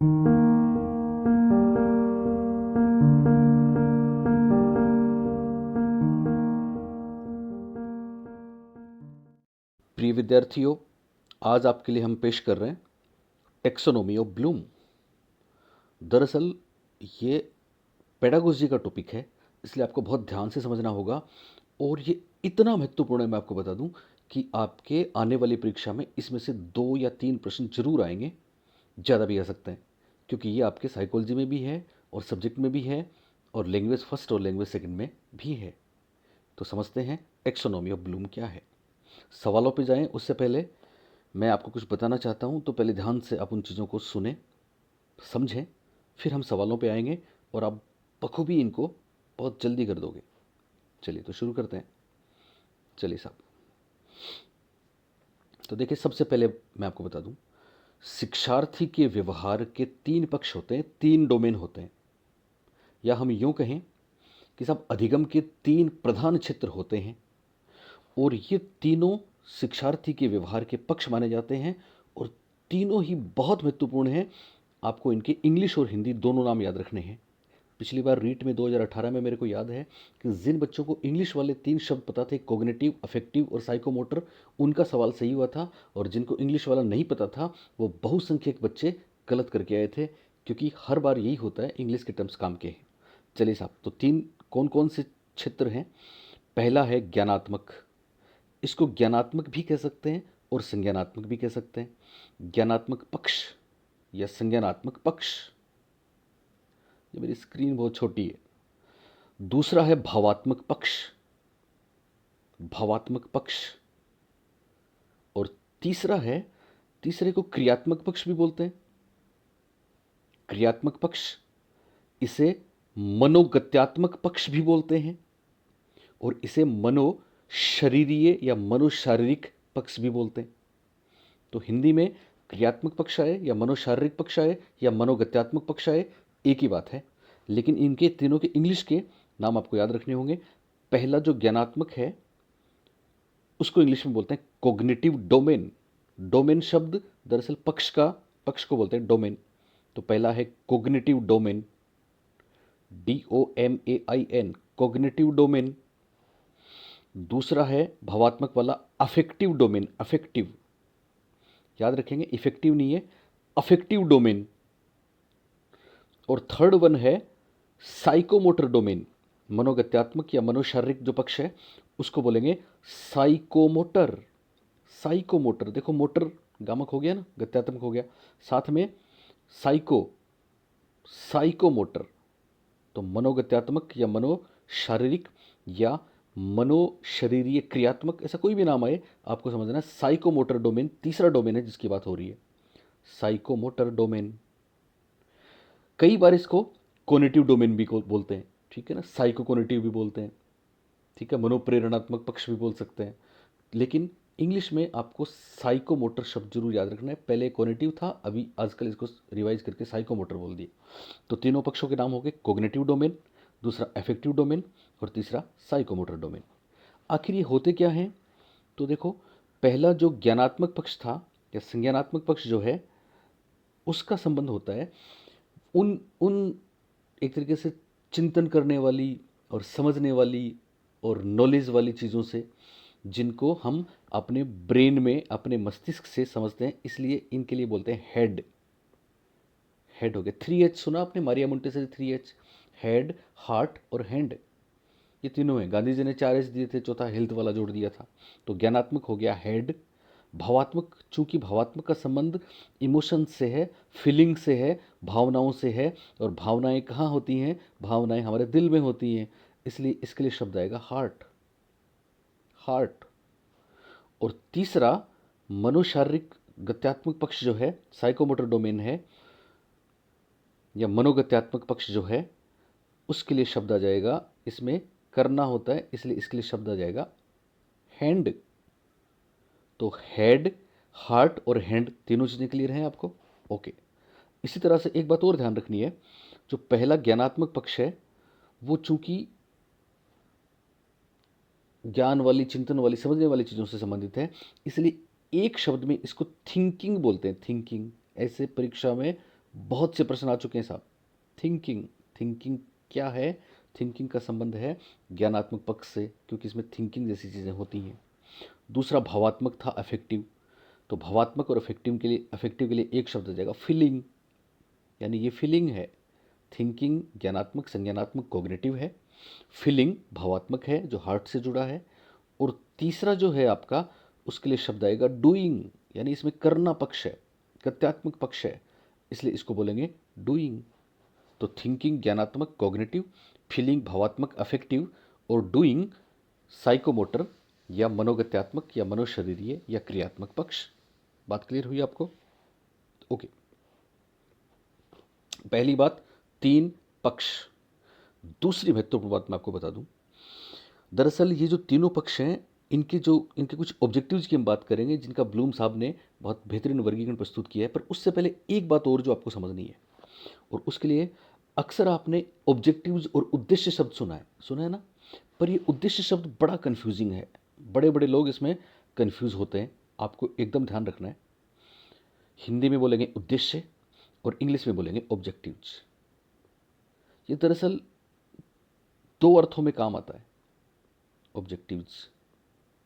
प्रिय विद्यार्थियों, आज आपके लिए हम पेश कर रहे हैं टेक्सोनोमी ऑफ ब्लूम। दरअसल ये पेडागोजी का टॉपिक है, इसलिए आपको बहुत ध्यान से समझना होगा और ये इतना महत्वपूर्ण है, मैं आपको बता दूं कि आपके आने वाली परीक्षा में इसमें से 2 या 3 प्रश्न जरूर आएंगे, ज़्यादा भी आ सकते हैं, क्योंकि ये आपके साइकोलॉजी में भी है और सब्जेक्ट में भी है और लैंग्वेज फर्स्ट और लैंग्वेज सेकंड में भी है। तो समझते हैं टेक्सोनोमी ऑफ ब्लूम क्या है। सवालों पे जाएं उससे पहले मैं आपको कुछ बताना चाहता हूं, तो पहले ध्यान से आप उन चीज़ों को सुने, समझें, फिर हम सवालों पे आएंगे और आप बखूबी इनको बहुत जल्दी कर दोगे। चलिए तो शुरू करते हैं। चलिए साहब, तो देखिए, सबसे पहले मैं आपको बता दूं, शिक्षार्थी के व्यवहार के 3 पक्ष होते हैं, 3 डोमेन होते हैं, या हम यूं कहें कि साहब अधिगम के 3 प्रधान क्षेत्र होते हैं और ये तीनों शिक्षार्थी के व्यवहार के पक्ष माने जाते हैं और तीनों ही बहुत महत्वपूर्ण हैं। आपको इनके इंग्लिश और हिंदी दोनों नाम याद रखने हैं। पिछली बार रीट में 2018 में मेरे को याद है कि जिन बच्चों को इंग्लिश वाले 3 शब्द पता थे, कॉग्निटिव, अफेक्टिव और साइकोमोटर, उनका सवाल सही हुआ था, और जिनको इंग्लिश वाला नहीं पता था वो बहुसंख्यक बच्चे गलत करके आए थे, क्योंकि हर बार यही होता है, इंग्लिश के टर्म्स काम के हैं। चलिए साहब, तो 3 कौन कौन से क्षेत्र हैं। पहला है ज्ञानात्मक। इसको ज्ञानात्मक भी कह सकते हैं और संज्ञानात्मक भी कह सकते हैं। ज्ञानात्मक पक्ष या संज्ञानात्मक पक्ष। ये मेरी स्क्रीन बहुत छोटी है। दूसरा है भावात्मक पक्ष, भावात्मक पक्ष। और तीसरा है, तीसरे को क्रियात्मक पक्ष भी बोलते हैं, क्रियात्मक पक्ष। इसे मनोगत्यात्मक पक्ष भी बोलते हैं और इसे मनोशरीरीय या मनोशारीरिक पक्ष भी बोलते हैं। तो हिंदी में क्रियात्मक पक्ष आए या मनोशारीरिक पक्ष आए या मनोगत्यात्मक पक्ष आए, एक ही बात है, लेकिन इनके तीनों के इंग्लिश के नाम आपको याद रखने होंगे। पहला जो ज्ञानात्मक है उसको इंग्लिश में बोलते हैं कॉग्निटिव डोमेन। डोमेन शब्द दरअसल पक्ष को बोलते हैं डोमेन। तो पहला है cognitive domain, DOMAIN, cognitive domain. दूसरा है भावात्मक वाला अफेक्टिव डोमेन, अफेक्टिव, याद रखेंगे, इफेक्टिव नहीं है, अफेक्टिव डोमेन। और थर्ड वन है साइकोमोटर डोमेन। मनोगत्यात्मक या मनोशारीरिक जो पक्ष है उसको बोलेंगे साइकोमोटर। साइकोमोटर, देखो मोटर गामक हो गया ना, गत्यात्मक हो गया, साथ में साइको, साइकोमोटर। तो मनोगत्यात्मक या मनोशारीरिक या मनोशरीरीय क्रियात्मक, ऐसा कोई भी नाम आए आपको समझना है। साइकोमोटर डोमेन तीसरा डोमेन है जिसकी बात हो रही है, साइकोमोटर डोमेन। कई बार इसको कोनेटिव डोमेन भी बोलते हैं, ठीक है ना, साइको कोनेटिव भी बोलते हैं, ठीक है, मनोप्रेरणात्मक पक्ष भी बोल सकते हैं, लेकिन इंग्लिश में आपको साइकोमोटर शब्द जरूर याद रखना है। पहले कोनेटिव था, अभी आजकल इसको रिवाइज करके साइकोमोटर बोल दिए। तो तीनों पक्षों के नाम हो गए, कोग्निटिव डोमेन, दूसरा अफेक्टिव डोमेन और तीसरा साइकोमोटर डोमेन। आखिर ये होते क्या हैं, तो देखो, पहला जो ज्ञानात्मक पक्ष था या संज्ञानात्मक पक्ष जो है, उसका संबंध होता है उन उन एक तरीके से चिंतन करने वाली और समझने वाली और नॉलेज वाली चीज़ों से, जिनको हम अपने ब्रेन में, अपने मस्तिष्क से समझते हैं, इसलिए इनके लिए बोलते हैं हेड। हेड हो गया, 3H सुना आपने, Maria Montessori 3H, head, heart और हैंड, ये तीनों हैं। गांधी जी ने 4H दिए थे, चौथा हेल्थ वाला जोड़ दिया था। तो ज्ञानात्मक हो गया हेड। भावात्मक, चूंकि भावात्मक का संबंध इमोशन से है, फीलिंग से है, भावनाओं से है, और भावनाएं कहाँ होती हैं, भावनाएं हमारे दिल में होती हैं, इसलिए इसके लिए शब्द आएगा हार्ट, हार्ट। और तीसरा मनोशारीरिक गत्यात्मक पक्ष जो है, साइकोमोटर डोमेन है, या मनोगत्यात्मक पक्ष जो है, उसके लिए शब्द आ जाएगा, इसमें करना होता है इसलिए इसके लिए शब्द आ जाएगा हैंड। तो हेड, हार्ट और हैंड तीनों चीज़ें क्लियर हैं आपको, ओके। इसी तरह से एक बात और ध्यान रखनी है, जो पहला ज्ञानात्मक पक्ष है वो चूंकि ज्ञान वाली, चिंतन वाली, समझने वाली चीज़ों से संबंधित है, इसलिए एक शब्द में इसको थिंकिंग बोलते हैं, थिंकिंग। ऐसे परीक्षा में बहुत से प्रश्न आ चुके हैं साहब। थिंकिंग, थिंकिंग क्या है? थिंकिंग का संबंध है ज्ञानात्मक पक्ष से, क्योंकि इसमें थिंकिंग जैसी चीज़ें होती हैं। दूसरा भावात्मक था अफेक्टिव, तो भावात्मक और अफेक्टिव के लिए एक शब्द हो जाएगा फीलिंग, यानी ये फीलिंग है। थिंकिंग ज्ञानात्मक, संज्ञानात्मक, कॉग्निटिव है। फीलिंग भावात्मक है जो हार्ट से जुड़ा है। और तीसरा जो है आपका, उसके लिए शब्द आएगा डूइंग, यानी इसमें करना पक्ष है, गत्यात्मक पक्ष है, इसलिए इसको बोलेंगे डूइंग। तो थिंकिंग ज्ञानात्मक कॉग्निटिव, फीलिंग भावात्मक अफेक्टिव, और डूइंग साइकोमोटर या मनोगत्यात्मक या मनोशरीरीय या क्रियात्मक पक्ष। बात क्लियर हुई आपको? ओके। पहली बात, तीन पक्ष। दूसरी महत्वपूर्ण बात मैं आपको बता दूं, दरअसल ये जो तीनों पक्ष हैं, इनके कुछ ऑब्जेक्टिव्स की हम बात करेंगे, जिनका ब्लूम साहब ने बहुत बेहतरीन वर्गीकरण प्रस्तुत किया है। पर उससे पहले एक बात और जो आपको समझनी है, और उसके लिए अक्सर आपने ऑब्जेक्टिव्स और उद्देश्य शब्द सुना है ना? पर ये उद्देश्य शब्द बड़ा कंफ्यूजिंग है, बड़े बड़े लोग इसमें कंफ्यूज होते हैं। आपको एकदम ध्यान रखना है, हिंदी में बोलेंगे उद्देश्य और इंग्लिश में बोलेंगे ऑब्जेक्टिव्स। ये दरअसल दो अर्थों में काम आता है ऑब्जेक्टिव्स,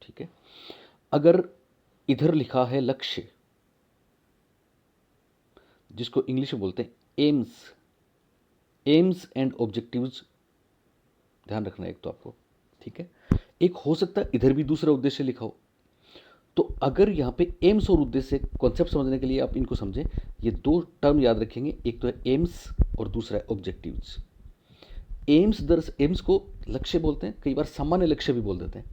ठीक है? अगर इधर लिखा है लक्ष्य, जिसको इंग्लिश में बोलते हैं एम्स एंड ऑब्जेक्टिव्स, ध्यान रखना है एक तो आपको, ठीक है? एक हो सकता है इधर भी दूसरा उद्देश्य लिखा हो। तो अगर यहाँ पे एम्स और उद्देश्य, कॉन्सेप्ट समझने के लिए आप इनको समझें, ये दो टर्म याद रखेंगे, एक तो है एम्स और दूसरा है ऑब्जेक्टिव्स। एम्स को लक्ष्य बोलते हैं, कई बार सामान्य लक्ष्य भी बोल देते हैं।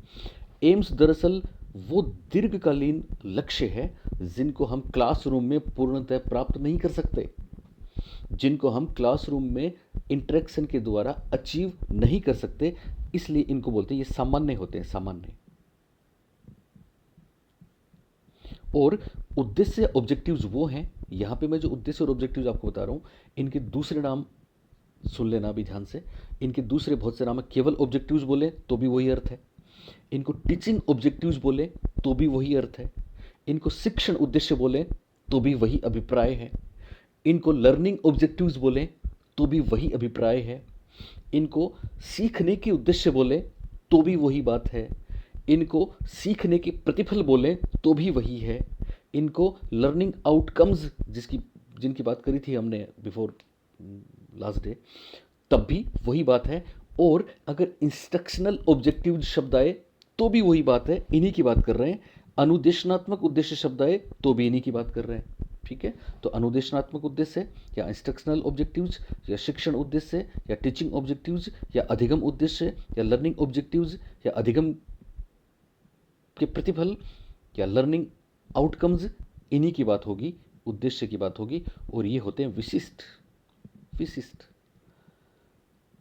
एम्स दरअसल वो दीर्घकालीन लक्ष्य है जिनको हम क्लासरूम में पूर्णतः प्राप्त नहीं कर सकते, जिनको हम क्लासरूम में इंटरेक्शन के द्वारा अचीव नहीं कर सकते, इसलिए इनको बोलते हैं, ये सामान्य होते हैं, सामान्य। और उद्देश्य ऑब्जेक्टिव्स वो हैं, यहां पे मैं जो उद्देश्य और ऑब्जेक्टिव्स आपको बता रहा हूं, इनके दूसरे नाम सुन लेना भी ध्यान से। इनके दूसरे बहुत से नाम है, केवल ऑब्जेक्टिव्स बोले तो भी वही अर्थ है, इनको टीचिंग ऑब्जेक्टिव्स बोले तो भी वही अर्थ है, इनको शिक्षण उद्देश्य बोले तो भी वही अभिप्राय है, इनको लर्निंग ऑब्जेक्टिव्स बोले तो भी वही अभिप्राय है, इनको सीखने के उद्देश्य बोले तो भी वही बात है, इनको सीखने के प्रतिफल बोले तो भी वही है, इनको लर्निंग आउटकम्स जिनकी बात करी थी हमने बिफोर लास्ट डे, तब भी वही बात है। और अगर इंस्ट्रक्शनल ऑब्जेक्टिव शब्द आए तो भी वही बात है, इन्हीं की बात कर रहे हैं। अनुदेशनात्मक उद्देश्य शब्द आए तो भी इन्हीं की बात कर रहे हैं, ठीक है? तो अनुदेशनात्मक उद्देश्य या इंस्ट्रक्शनल ऑब्जेक्टिव्स या शिक्षण उद्देश्य या टीचिंग ऑब्जेक्टिव्स या अधिगम उद्देश्य या लर्निंग ऑब्जेक्टिव्स या अधिगम के प्रतिफल या लर्निंग आउटकम्स, इन्हीं की बात होगी, उद्देश्य की बात होगी। और ये होते हैं विशिष्ट।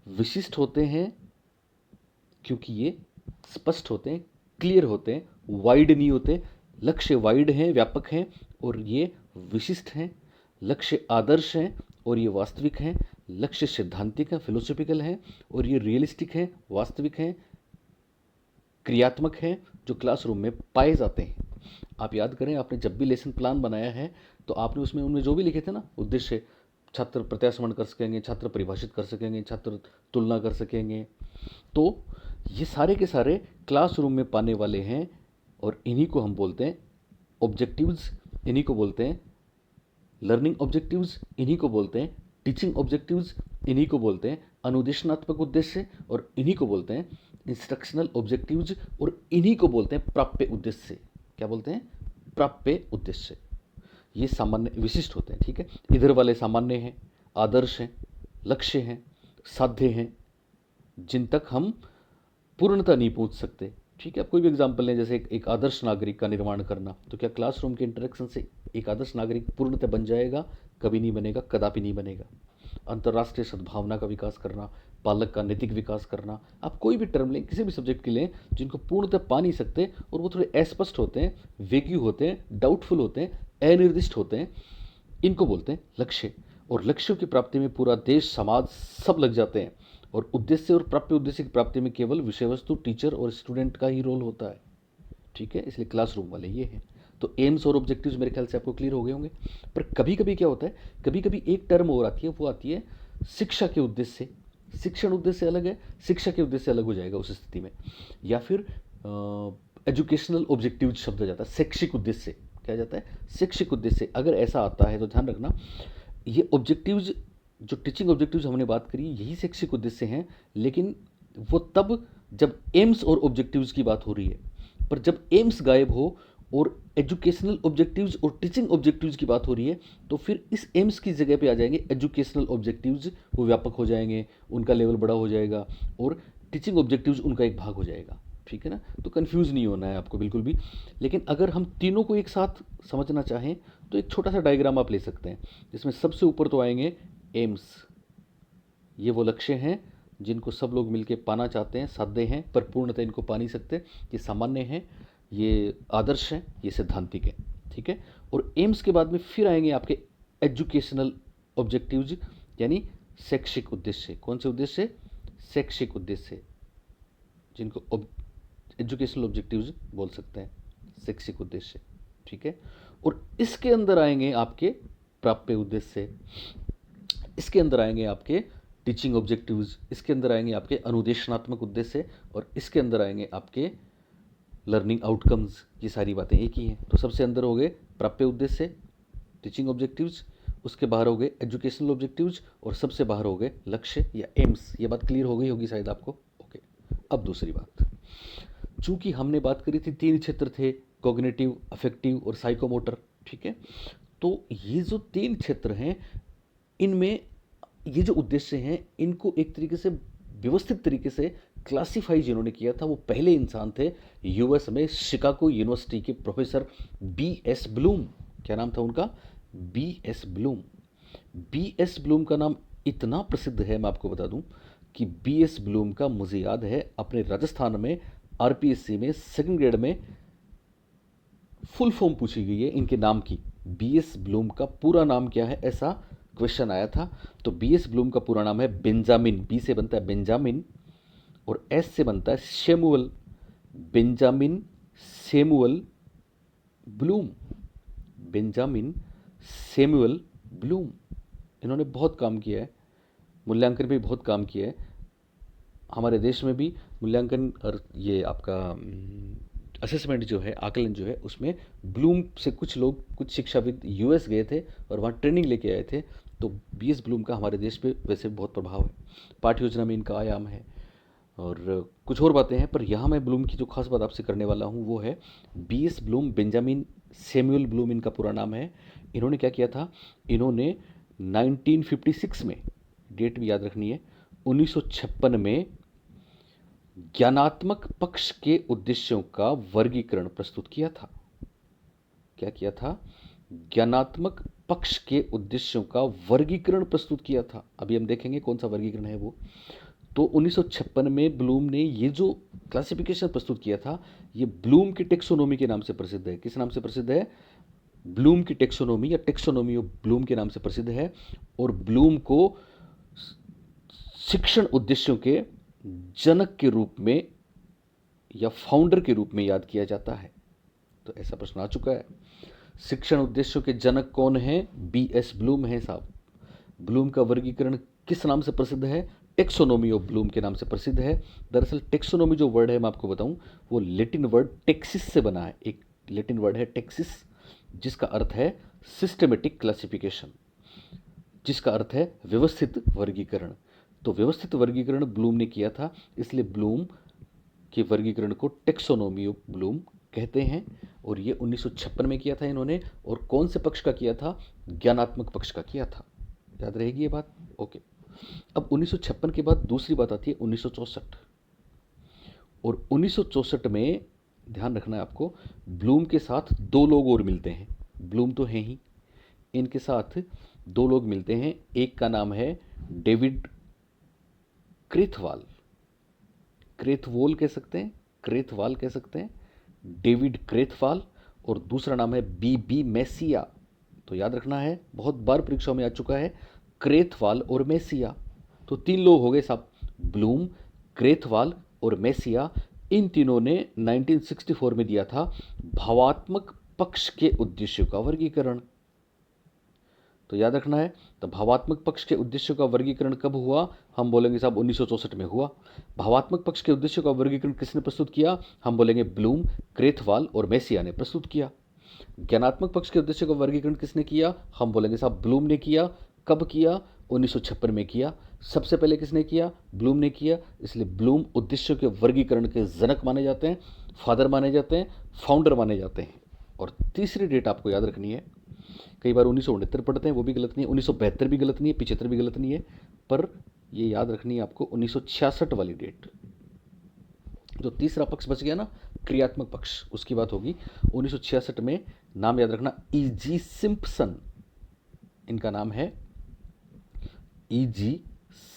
विशिष्ट होते हैं क्योंकि ये स्पष्ट होते हैं, क्लियर होते हैं, वाइड नहीं होते। लक्ष्य वाइड हैं, व्यापक हैं, और ये विशिष्ट हैं। लक्ष्य आदर्श हैं और ये वास्तविक हैं। लक्ष्य सिद्धांतिक हैं, फिलोसॉफिकल हैं, और ये रियलिस्टिक हैं, वास्तविक हैं, क्रियात्मक हैं, जो क्लासरूम में पाए जाते हैं। आप याद करें, आपने जब भी लेसन प्लान बनाया है तो आपने उसमें उनमें जो भी लिखे थे ना उद्देश्य, छात्र प्रत्यास्मरण कर सकेंगे, छात्र परिभाषित कर सकेंगे, छात्र तुलना कर सकेंगे, तो ये सारे के सारे क्लासरूम में पाने वाले हैं। और इन्हीं को हम बोलते हैं ऑब्जेक्टिव्स, इन्हीं को बोलते हैं लर्निंग ऑब्जेक्टिव्स, इन्हीं को बोलते हैं टीचिंग ऑब्जेक्टिव्स, इन्हीं को बोलते हैं अनुदेशनात्मक उद्देश्य, और इन्हीं को बोलते हैं इंस्ट्रक्शनल ऑब्जेक्टिव्स, और इन्हीं को बोलते हैं प्राप्य उद्देश्य। क्या बोलते हैं? प्राप्य उद्देश्य। ये सामान्य विशिष्ट होते हैं, ठीक है? इधर वाले सामान्य हैं, आदर्श हैं, लक्ष्य हैं, साध्य हैं, जिन तक हम पूर्णता नहीं पहुंच सकते, ठीक है? आप कोई भी एग्जाम्पल लें, जैसे एक आदर्श नागरिक का निर्माण करना, तो क्या क्लासरूम के इंटरेक्शन से एक आदर्श नागरिक पूर्णतः बन जाएगा? कभी नहीं बनेगा, कदापि नहीं बनेगा। अंतर्राष्ट्रीय सद्भावना का विकास करना, बालक का नैतिक विकास करना, आप कोई भी टर्म लें, किसी भी सब्जेक्ट के लें, जिनको पूर्णतः पा नहीं सकते और वो थोड़े अस्पष्ट होते हैं, वेग्यू होते हैं, डाउटफुल होते हैं, अनिर्दिष्ट होते हैं, इनको बोलते हैं लक्ष्य। और लक्ष्यों की प्राप्ति में पूरा देश, समाज सब लग जाते हैं। और उद्देश्य और प्राप्य उद्देश्य की प्राप्ति में केवल विषय वस्तु, टीचर और स्टूडेंट का ही रोल होता है, ठीक है? इसलिए क्लासरूम वाले ये हैं। तो तो एम्स और ऑब्जेक्टिव्स मेरे ख्याल से आपको क्लियर हो गए होंगे। पर कभी कभी क्या होता है, कभी कभी एक टर्म और आती है, वो आती है शिक्षा के उद्देश्य से। शिक्षण उद्देश्य अलग है, शिक्षा के उद्देश्य अलग हो जाएगा उस स्थिति में। या फिर एजुकेशनल ऑब्जेक्टिव शब्द आ जाता है, शैक्षिक उद्देश्य से। क्या जाता है, शैक्षिक उद्देश्य से। अगर ऐसा आता है तो ध्यान रखना, ये ऑब्जेक्टिव्स जो टीचिंग ऑब्जेक्टिव्स हमने बात करी, यही शैक्षिक उद्देश्य हैं, लेकिन वो तब जब एम्स और ऑब्जेक्टिव्स की बात हो रही है। पर जब एम्स गायब हो और एजुकेशनल ऑब्जेक्टिव्स और टीचिंग ऑब्जेक्टिव्स की बात हो रही है, तो फिर इस एम्स की जगह पे आ जाएंगे एजुकेशनल ऑब्जेक्टिव्स, वो व्यापक हो जाएंगे, उनका लेवल बड़ा हो जाएगा, और टीचिंग ऑब्जेक्टिव्स उनका एक भाग हो जाएगा। ठीक है ना, तो कंफ्यूज नहीं होना है आपको बिल्कुल भी। लेकिन अगर हम तीनों को एक साथ समझना चाहें तो एक छोटा सा डायग्राम आप ले सकते हैं, जिसमें सबसे ऊपर तो आएंगे एम्स। ये वो लक्ष्य हैं जिनको सब लोग मिलकर पाना चाहते हैं, साध्य हैं, पर पूर्णतः इनको पा नहीं सकते। ये सामान्य हैं, ये आदर्श हैं, ये सैद्धांतिक हैं। ठीक है, और एम्स के बाद में फिर आएंगे आपके एजुकेशनल ऑब्जेक्टिव्स, यानी शैक्षिक उद्देश्य। कौन से उद्देश्य? शैक्षिक उद्देश्य, जिनको एजुकेशनल ऑब्जेक्टिव्स बोल सकते हैं, शैक्षिक उद्देश्य। ठीक है, और इसके अंदर आएंगे आपके प्राप्य उद्देश्य, इसके अंदर आएंगे आपके टीचिंग ऑब्जेक्टिव्स, इसके अंदर आएंगे आपके अनुदेशनात्मक उद्देश्य, और इसके अंदर आएंगे आपके लर्निंग आउटकम्स। ये सारी बातें एक ही हैं। तो सबसे अंदर हो गए प्राप्य उद्देश्य, टीचिंग ऑब्जेक्टिव्स, उसके बाहर हो गए एजुकेशनल ऑब्जेक्टिव्स, और सबसे बाहर हो गए लक्ष्य या एम्स। ये बात क्लियर हो गई होगी शायद आपको। ओके, अब दूसरी बात, चूंकि हमने बात करी थी तीन क्षेत्र थे, कॉग्निटिव, अफेक्टिव और साइकोमोटर। ठीक है, तो ये जो तीन क्षेत्र हैं, इनमें ये जो उद्देश्य हैं, इनको एक तरीके से व्यवस्थित तरीके से क्लासिफाई जिन्होंने किया था, वो पहले इंसान थे यूएस में शिकागो यूनिवर्सिटी के प्रोफेसर बी.एस. ब्लूम। क्या नाम था उनका? बी.एस. ब्लूम। बी.एस. ब्लूम का नाम इतना प्रसिद्ध है, मैं आपको बता दूं कि बी.एस. ब्लूम का मुझे याद है अपने राजस्थान में आरपीएससी में सेकंड ग्रेड में फुल फॉर्म पूछी गई है इनके नाम की। बी.एस. ब्लूम का पूरा नाम क्या है, ऐसा क्वेश्चन आया था। तो बी.एस. ब्लूम का पूरा नाम है बेंजामिन। बी से बनता है बेंजामिन और एस से बनता है Samuel. Benjamin Samuel Bloom. Benjamin Samuel Bloom. इन्होंने बहुत काम किया है, मूल्यांकन पे बहुत काम किया है। हमारे देश में भी मूल्यांकन और ये आपका असेसमेंट जो है, आकलन जो है, उसमें ब्लूम से कुछ लोग, कुछ शिक्षाविद यूएस गए थे और वहाँ ट्रेनिंग लेके आए थे। तो बी.एस. ब्लूम का हमारे देश पे वैसे बहुत प्रभाव है, पाठ्य योजना में इनका आयाम है और कुछ और बातें हैं। पर यहाँ मैं ब्लूम की जो खास बात आपसे करने वाला हूँ वो है B S. Bloom. Benjamin Samuel Bloom इनका पूरा नाम है। इन्होंने क्या किया था, इन्होंने 1956 में, डेट भी याद रखनी है, 1956 में ज्ञानात्मक पक्ष के उद्देश्यों का वर्गीकरण प्रस्तुत किया था। क्या किया था? ज्ञानात्मक पक्ष के उद्देश्यों का वर्गीकरण प्रस्तुत किया था। अभी हम देखेंगे कौन सा वर्गीकरण है वो। तो 1956 में ब्लूम ने ये जो क्लासिफिकेशन प्रस्तुत किया था, ये ब्लूम की टेक्सोनोमी के नाम से प्रसिद्ध है। किस नाम से प्रसिद्ध है? ब्लूम की टेक्सोनोमी या टेक्सोनोमी ऑफ ब्लूम के नाम से प्रसिद्ध है। और ब्लूम को शिक्षण उद्देश्यों के जनक के रूप में या फाउंडर के रूप में याद किया जाता है। तो ऐसा प्रश्न आ चुका है, शिक्षण उद्देश्यों के जनक कौन है? बी.एस. ब्लूम है साहब। ब्लूम का वर्गीकरण किस नाम से प्रसिद्ध है? टेक्सोनोमी ऑफ ब्लूम के नाम से प्रसिद्ध है। दरअसल टेक्सोनोमी जो वर्ड है, मैं आपको बताऊं, वो लेटिन वर्ड टेक्सिस से बना है। एक लेटिन वर्ड है टेक्सिस, जिसका अर्थ है सिस्टमेटिक क्लासिफिकेशन, जिसका अर्थ है व्यवस्थित वर्गीकरण। तो व्यवस्थित वर्गीकरण ब्लूम ने किया था, इसलिए ब्लूम के वर्गीकरण को टेक्सोनोमी ऑफ ब्लूम कहते हैं। और ये 1956 में किया था इन्होंने। और कौन से पक्ष का किया था? ज्ञानात्मक पक्ष का किया था। याद रहेगी ये बात? ओके। अब 1956 के बाद दूसरी बात आती है 1964। और 1964 में ध्यान रखना है आपको, ब्लूम के साथ दो लोग और मिलते हैं। ब्लूम तो हैं ही, इनके साथ दो लोग मिलते हैं। एक का नाम है डेविड क्रेथवाल, क्रेथवोल कह सकते हैं, क्रेथवाल कह सकते हैं, डेविड क्रेथवाल। और दूसरा नाम है बी मैसिया। तो याद रखना है, बहुत बार परीक्षाओं में आ चुका है, क्रेथवाल और मैसिया। तो तीन लोग हो गए साहब, ब्लूम, क्रेथवाल और मैसिया। इन तीनों ने 1964 में दिया था भावात्मक पक्ष के उद्देश्यों का वर्गीकरण। तो याद रखना है, तो भावात्मक पक्ष के उद्देश्यों का वर्गीकरण कब हुआ? हम बोलेंगे साहब 1964 में हुआ। भावात्मक पक्ष के उद्देश्यों का वर्गीकरण किसने प्रस्तुत किया? हम बोलेंगे ब्लूम, क्रेथवाल और मेसिया ने प्रस्तुत किया। ज्ञानात्मक पक्ष के उद्देश्य का वर्गीकरण किसने किया? हम बोलेंगे साहब ब्लूम ने किया। कब किया? 1956 में किया। सबसे पहले किसने किया? ब्लूम ने किया। इसलिए ब्लूम उद्देश्यों के वर्गीकरण के जनक माने जाते हैं, फादर माने जाते हैं, फाउंडर माने जाते हैं। और तीसरी डेट आपको याद रखनी है, कई बार 1969 पढ़ते हैं, वो भी गलत नहीं है, 1972 भी गलत नहीं है, 75 भी गलत नहीं है, पर ये याद रखनी है आपको 1966 वाली डेट। जो तीसरा पक्ष बच गया ना, क्रियात्मक पक्ष, उसकी बात होगी 1966 में। नाम याद रखना, E.G. सिम्पसन, इनका नाम है E.G.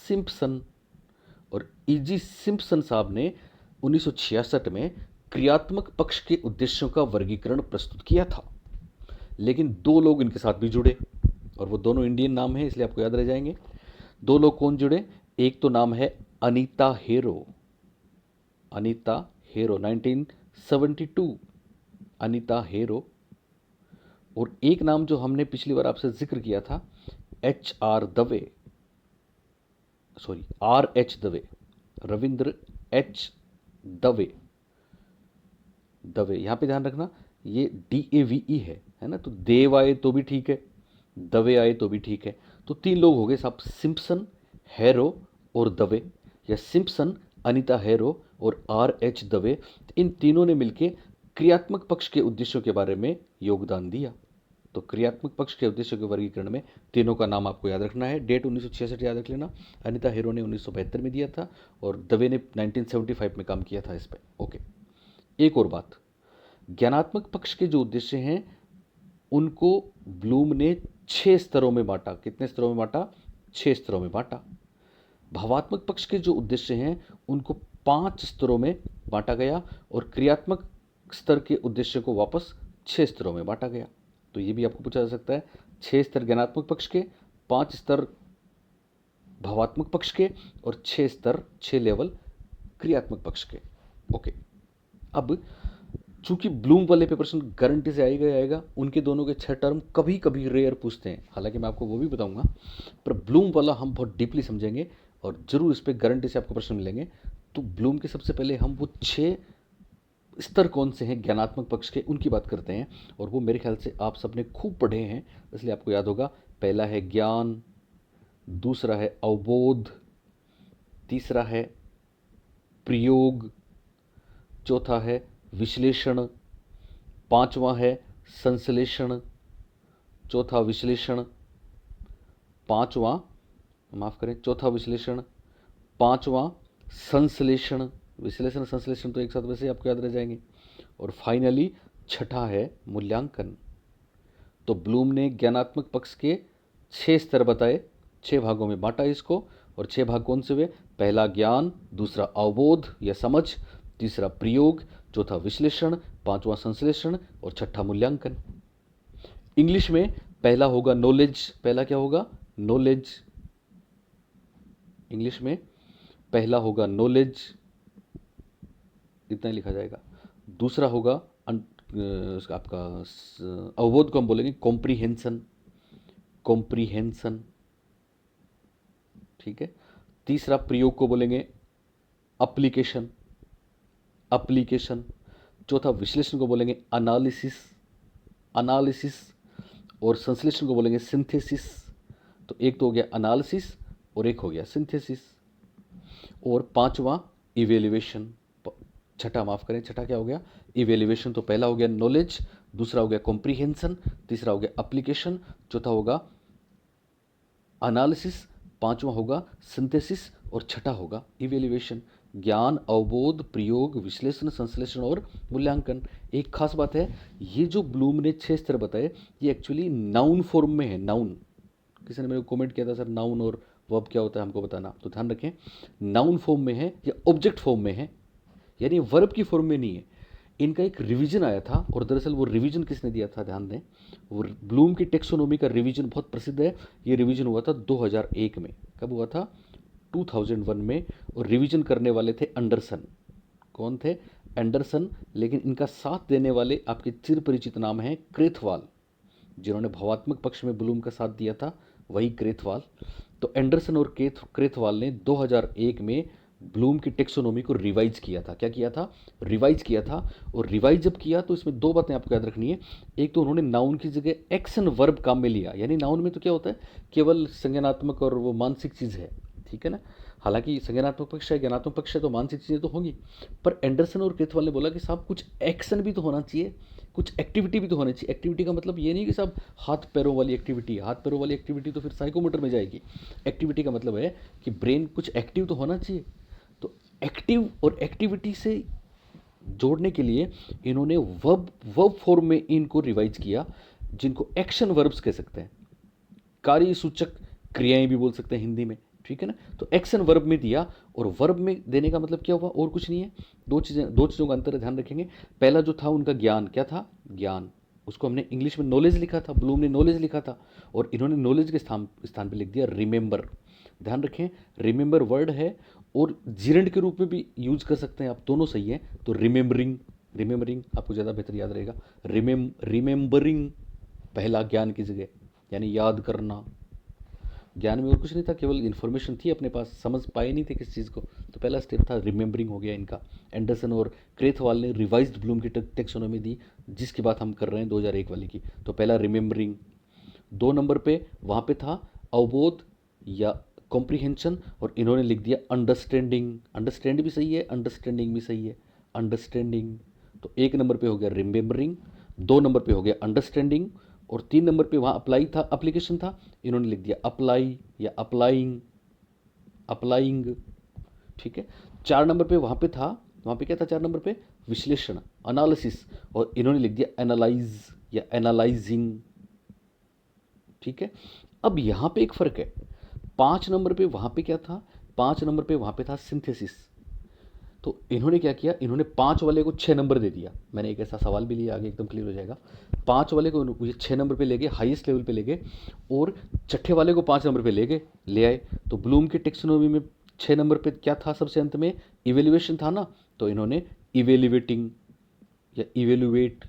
सिम्पसन। और E.G. सिम्पसन साहब ने 1966 में क्रियात्मक पक्ष के उद्देश्यों का वर्गीकरण प्रस्तुत किया था। लेकिन दो लोग इनके साथ भी जुड़े, और वो दोनों इंडियन नाम है, इसलिए आपको याद रह जाएंगे। दो लोग कौन जुड़े? एक तो नाम है अनीता हेरो, अनीता हेरो 1972, अनीता हेरो। और एक नाम जो हमने पिछली बार आपसे जिक्र किया था, HR Dave, sorry RH Dave, Ravindra H Dave. Dave यहाँ पे ध्यान रखना, ये DAVE है ना, तो देव आए तो भी ठीक है, दवे आए तो भी ठीक है। तो तीन लोग हो गए साहब, सिम्पसन, हेरो और दवे, या सिम्पसन, अनीता हेरो और RH दवे। इन तीनों ने मिलकर क्रियात्मक पक्ष के उद्देश्यों के बारे में योगदान दिया। तो क्रियात्मक पक्ष के उद्देश्यों के वर्गीकरण में तीनों का नाम आपको याद रखना है। डेट 1966 याद रख लेना। अनीता हेरो ने 1972 में दिया था और दवे ने 1975 में काम किया था इस पर। ओके, एक और बात, ज्ञानात्मक पक्ष के जो उद्देश्य हैं उनको ब्लूम ने 6 स्तरों में बांटा। कितने स्तरों में बांटा? 6 स्तरों में बांटा। भावात्मक पक्ष के जो उद्देश्य हैं उनको 5 स्तरों में बांटा गया, और क्रियात्मक स्तर के उद्देश्य को वापस 6 स्तरों में बांटा गया। तो ये भी आपको पूछा जा सकता है, 6 स्तर ज्ञानात्मक पक्ष के, 5 स्तर भावात्मक पक्ष के, और 6 स्तर, 6 लेवल क्रियात्मक पक्ष के। ओके, अब चूंकि ब्लूम वाले पे प्रश्न गारंटी से आएगा ही आएगा, उनके दोनों के 6 टर्म कभी कभी रेयर पूछते हैं, हालांकि मैं आपको वो भी बताऊंगा, पर ब्लूम वाला हम बहुत डीपली समझेंगे और जरूर इस पर गारंटी से आपको प्रश्न मिलेंगे। तो ब्लूम के सबसे पहले हम वो 6 स्तर कौन से हैं ज्ञानात्मक पक्ष के, उनकी बात करते हैं। और वो मेरे ख्याल से आप सबने खूब पढ़े हैं, इसलिए आपको याद होगा। पहला है ज्ञान, दूसरा है अवबोध, तीसरा है प्रयोग, चौथा है विश्लेषण, पांचवा है संश्लेषण, चौथा विश्लेषण, चौथा विश्लेषण, पांचवा संश्लेषण, विश्लेषण संश्लेषण तो एक साथ वैसे ही आपको याद रह जाएंगे, और फाइनली छठा है मूल्यांकन। तो ब्लूम ने ज्ञानात्मक पक्ष के 6 स्तर बताए, 6 भागों में बांटा इसको, और 6 भाग कौन से हुए? पहला ज्ञान, दूसरा अवबोध या समझ, तीसरा प्रयोग, चौथा विश्लेषण, पांचवा संश्लेषण और छठा मूल्यांकन। इंग्लिश में पहला होगा नॉलेज, पहला क्या होगा? नॉलेज। इंग्लिश में पहला होगा नॉलेज, इतना ही लिखा जाएगा। दूसरा होगा आपका अवबोध को हम बोलेंगे कॉम्प्रीहेंशन, कॉम्प्रीहेंशन, ठीक है। तीसरा प्रयोग को बोलेंगे एप्लीकेशन, एप्लीकेशन। चौथा विश्लेषण को बोलेंगे एनालिसिस, एनालिसिस। और संश्लेषण को बोलेंगे सिंथेसिस। तो एक तो हो गया एनालिसिस और एक हो गया सिंथेसिस। और पांचवा इवेल्युएशन, छठा माफ करें, छठा क्या हो गया? इवेल्युएशन। तो पहला हो गया नॉलेज, दूसरा हो गया कॉम्प्रीहेंशन, तीसरा हो गया एप्लीकेशन, चौथा होगा एनालिसिस, पांचवा होगा सिंथेसिस और छठा होगा इवेल्युएशन। ज्ञान, अवबोध, प्रयोग, विश्लेषण, संश्लेषण और मूल्यांकन। एक खास बात है, ये जो ब्लूम ने 6 स्तर बताए, ये एक्चुअली नाउन फॉर्म में है। नाउन, किसी ने मेरे को कमेंट किया था सर नाउन और वर्ब क्या होता है हमको बताना, तो ध्यान रखें नाउन फॉर्म में है या ऑब्जेक्ट फॉर्म में है, यानी वर्ब की फॉर्म में नहीं है। इनका एक रिवीजन आया था, और दरअसल वो रिवीजन किसने दिया था ध्यान दें, वो ब्लूम की टेक्सोनोमी का रिवीजन बहुत प्रसिद्ध है। ये रिवीजन हुआ था 2001 में। कब हुआ था? 2001 में। और रिवीजन करने वाले थे एंडरसन। कौन थे? एंडरसन, लेकिन इनका साथ देने वाले आपके चिर परिचित नाम हैं क्रेथवाल। जिन्होंने भावात्मक पक्ष में ब्लूम का साथ दिया था वही क्रेथवाल। तो एंडरसन और क्रेथवाल ने 2001 में ब्लूम की टेक्सोनोमी को रिवाइज किया था। क्या किया था? रिवाइज किया था। और रिवाइज जब किया तो इसमें दो बातें आपको याद रखनी है। एक तो उन्होंने नाउन की जगह एक्शन वर्ब काम में लिया, यानी नाउन में तो क्या होता है, केवल संज्ञानात्मक और वो मानसिक चीज़ है, ठीक है ना। हालांकि संज्ञानात्मक पक्ष है, ज्ञानात्मक पक्ष है, तो मानसिक चीज़ें तो होंगी, पर एंडरसन और क्रेथवाल ने बोला कि साहब कुछ एक्शन भी तो होना चाहिए, कुछ एक्टिविटी भी तो होनी चाहिए। एक्टिविटी का मतलब ये नहीं कि साहब हाथ पैरों वाली एक्टिविटी, हाथ पैरों वाली एक्टिविटी तो फिर साइकोमोटर में जाएगी। एक्टिविटी का मतलब है कि ब्रेन कुछ एक्टिव तो होना चाहिए। तो एक्टिव और एक्टिविटी से जोड़ने के लिए इन्होंने वर्ब फॉर्म में इनको रिवाइज किया, जिनको एक्शन वर्ब्स कह सकते हैं, कार्य सूचक क्रियाएं भी बोल सकते हैं हिंदी में, ठीक है ना। तो एक्शन वर्ब में दिया, और वर्ब में देने का मतलब क्या हुआ, और कुछ नहीं है, दो चीज़ों का अंतर ध्यान रखेंगे। पहला जो था उनका ज्ञान, क्या था? ज्ञान। उसको हमने इंग्लिश में नॉलेज लिखा था, ब्लूम ने नॉलेज लिखा था, और इन्होंने नॉलेज के स्थान पे लिख दिया रिमेंबर। ध्यान रखें, रिमेंबर वर्ड है और जिरंड के रूप में भी यूज कर सकते हैं आप, दोनों सही है। तो रिमेंबरिंग आपको ज़्यादा बेहतर याद रहेगा। रिमेंबरिंग पहला ज्ञान की जगह, यानी याद करना। ज्ञान में और कुछ नहीं था, केवल इन्फॉर्मेशन थी अपने पास, समझ पाए नहीं थे किस चीज़ को, तो पहला स्टेप था रिमेंबरिंग हो गया इनका। एंडरसन और क्रेथवाल ने रिवाइज्ड ब्लूम की टेक्सोनोमी दी, जिसकी बात हम कर रहे हैं 2001 वाली की। तो पहला रिमेंबरिंग। 2 नंबर पे वहाँ पे था अवबोध या कॉम्प्रीहेंशन, और इन्होंने लिख दिया अंडरस्टैंडिंग। अंडरस्टैंड भी सही है, अंडरस्टैंडिंग भी सही है, अंडरस्टैंडिंग। तो 1 नंबर पे हो गया रिमेंबरिंग, 2 नंबर पे हो गया अंडरस्टैंडिंग, और 3 नंबर पे वहाँ अप्लाई था, एप्लीकेशन था, इन्होंने लिख दिया अप्लाई या अप्लाइंग, अप्लाइंग, ठीक है। 4 नंबर पे वहाँ पे था, वहाँ पे क्या था 4 नंबर पे? विश्लेषण, एनालिसिस, और इन्होंने लिख दिया एनालाइज या एनालाइजिंग, ठीक है। अब यहाँ पे एक फ़र्क है, 5 नंबर पे वहाँ पे क्या था? 5 नंबर पे वहाँ पे था सिंथेसिस। तो इन्होंने क्या किया, इन्होंने 5 वाले को 6 नंबर दे दिया। मैंने एक ऐसा सवाल भी लिया, आगे एकदम क्लियर हो जाएगा। 5 वाले को ये 6 नंबर पे ले गए, हाईएस्ट लेवल पे ले गए, और छठे वाले को 5 नंबर पे ले आए। तो ब्लूम की टेक्सोनोमी में 6 नंबर पे क्या था सबसे अंत में? इवेल्युएशन था ना, तो इन्होंने इवेल्युएटिंग या इवेल्युएट,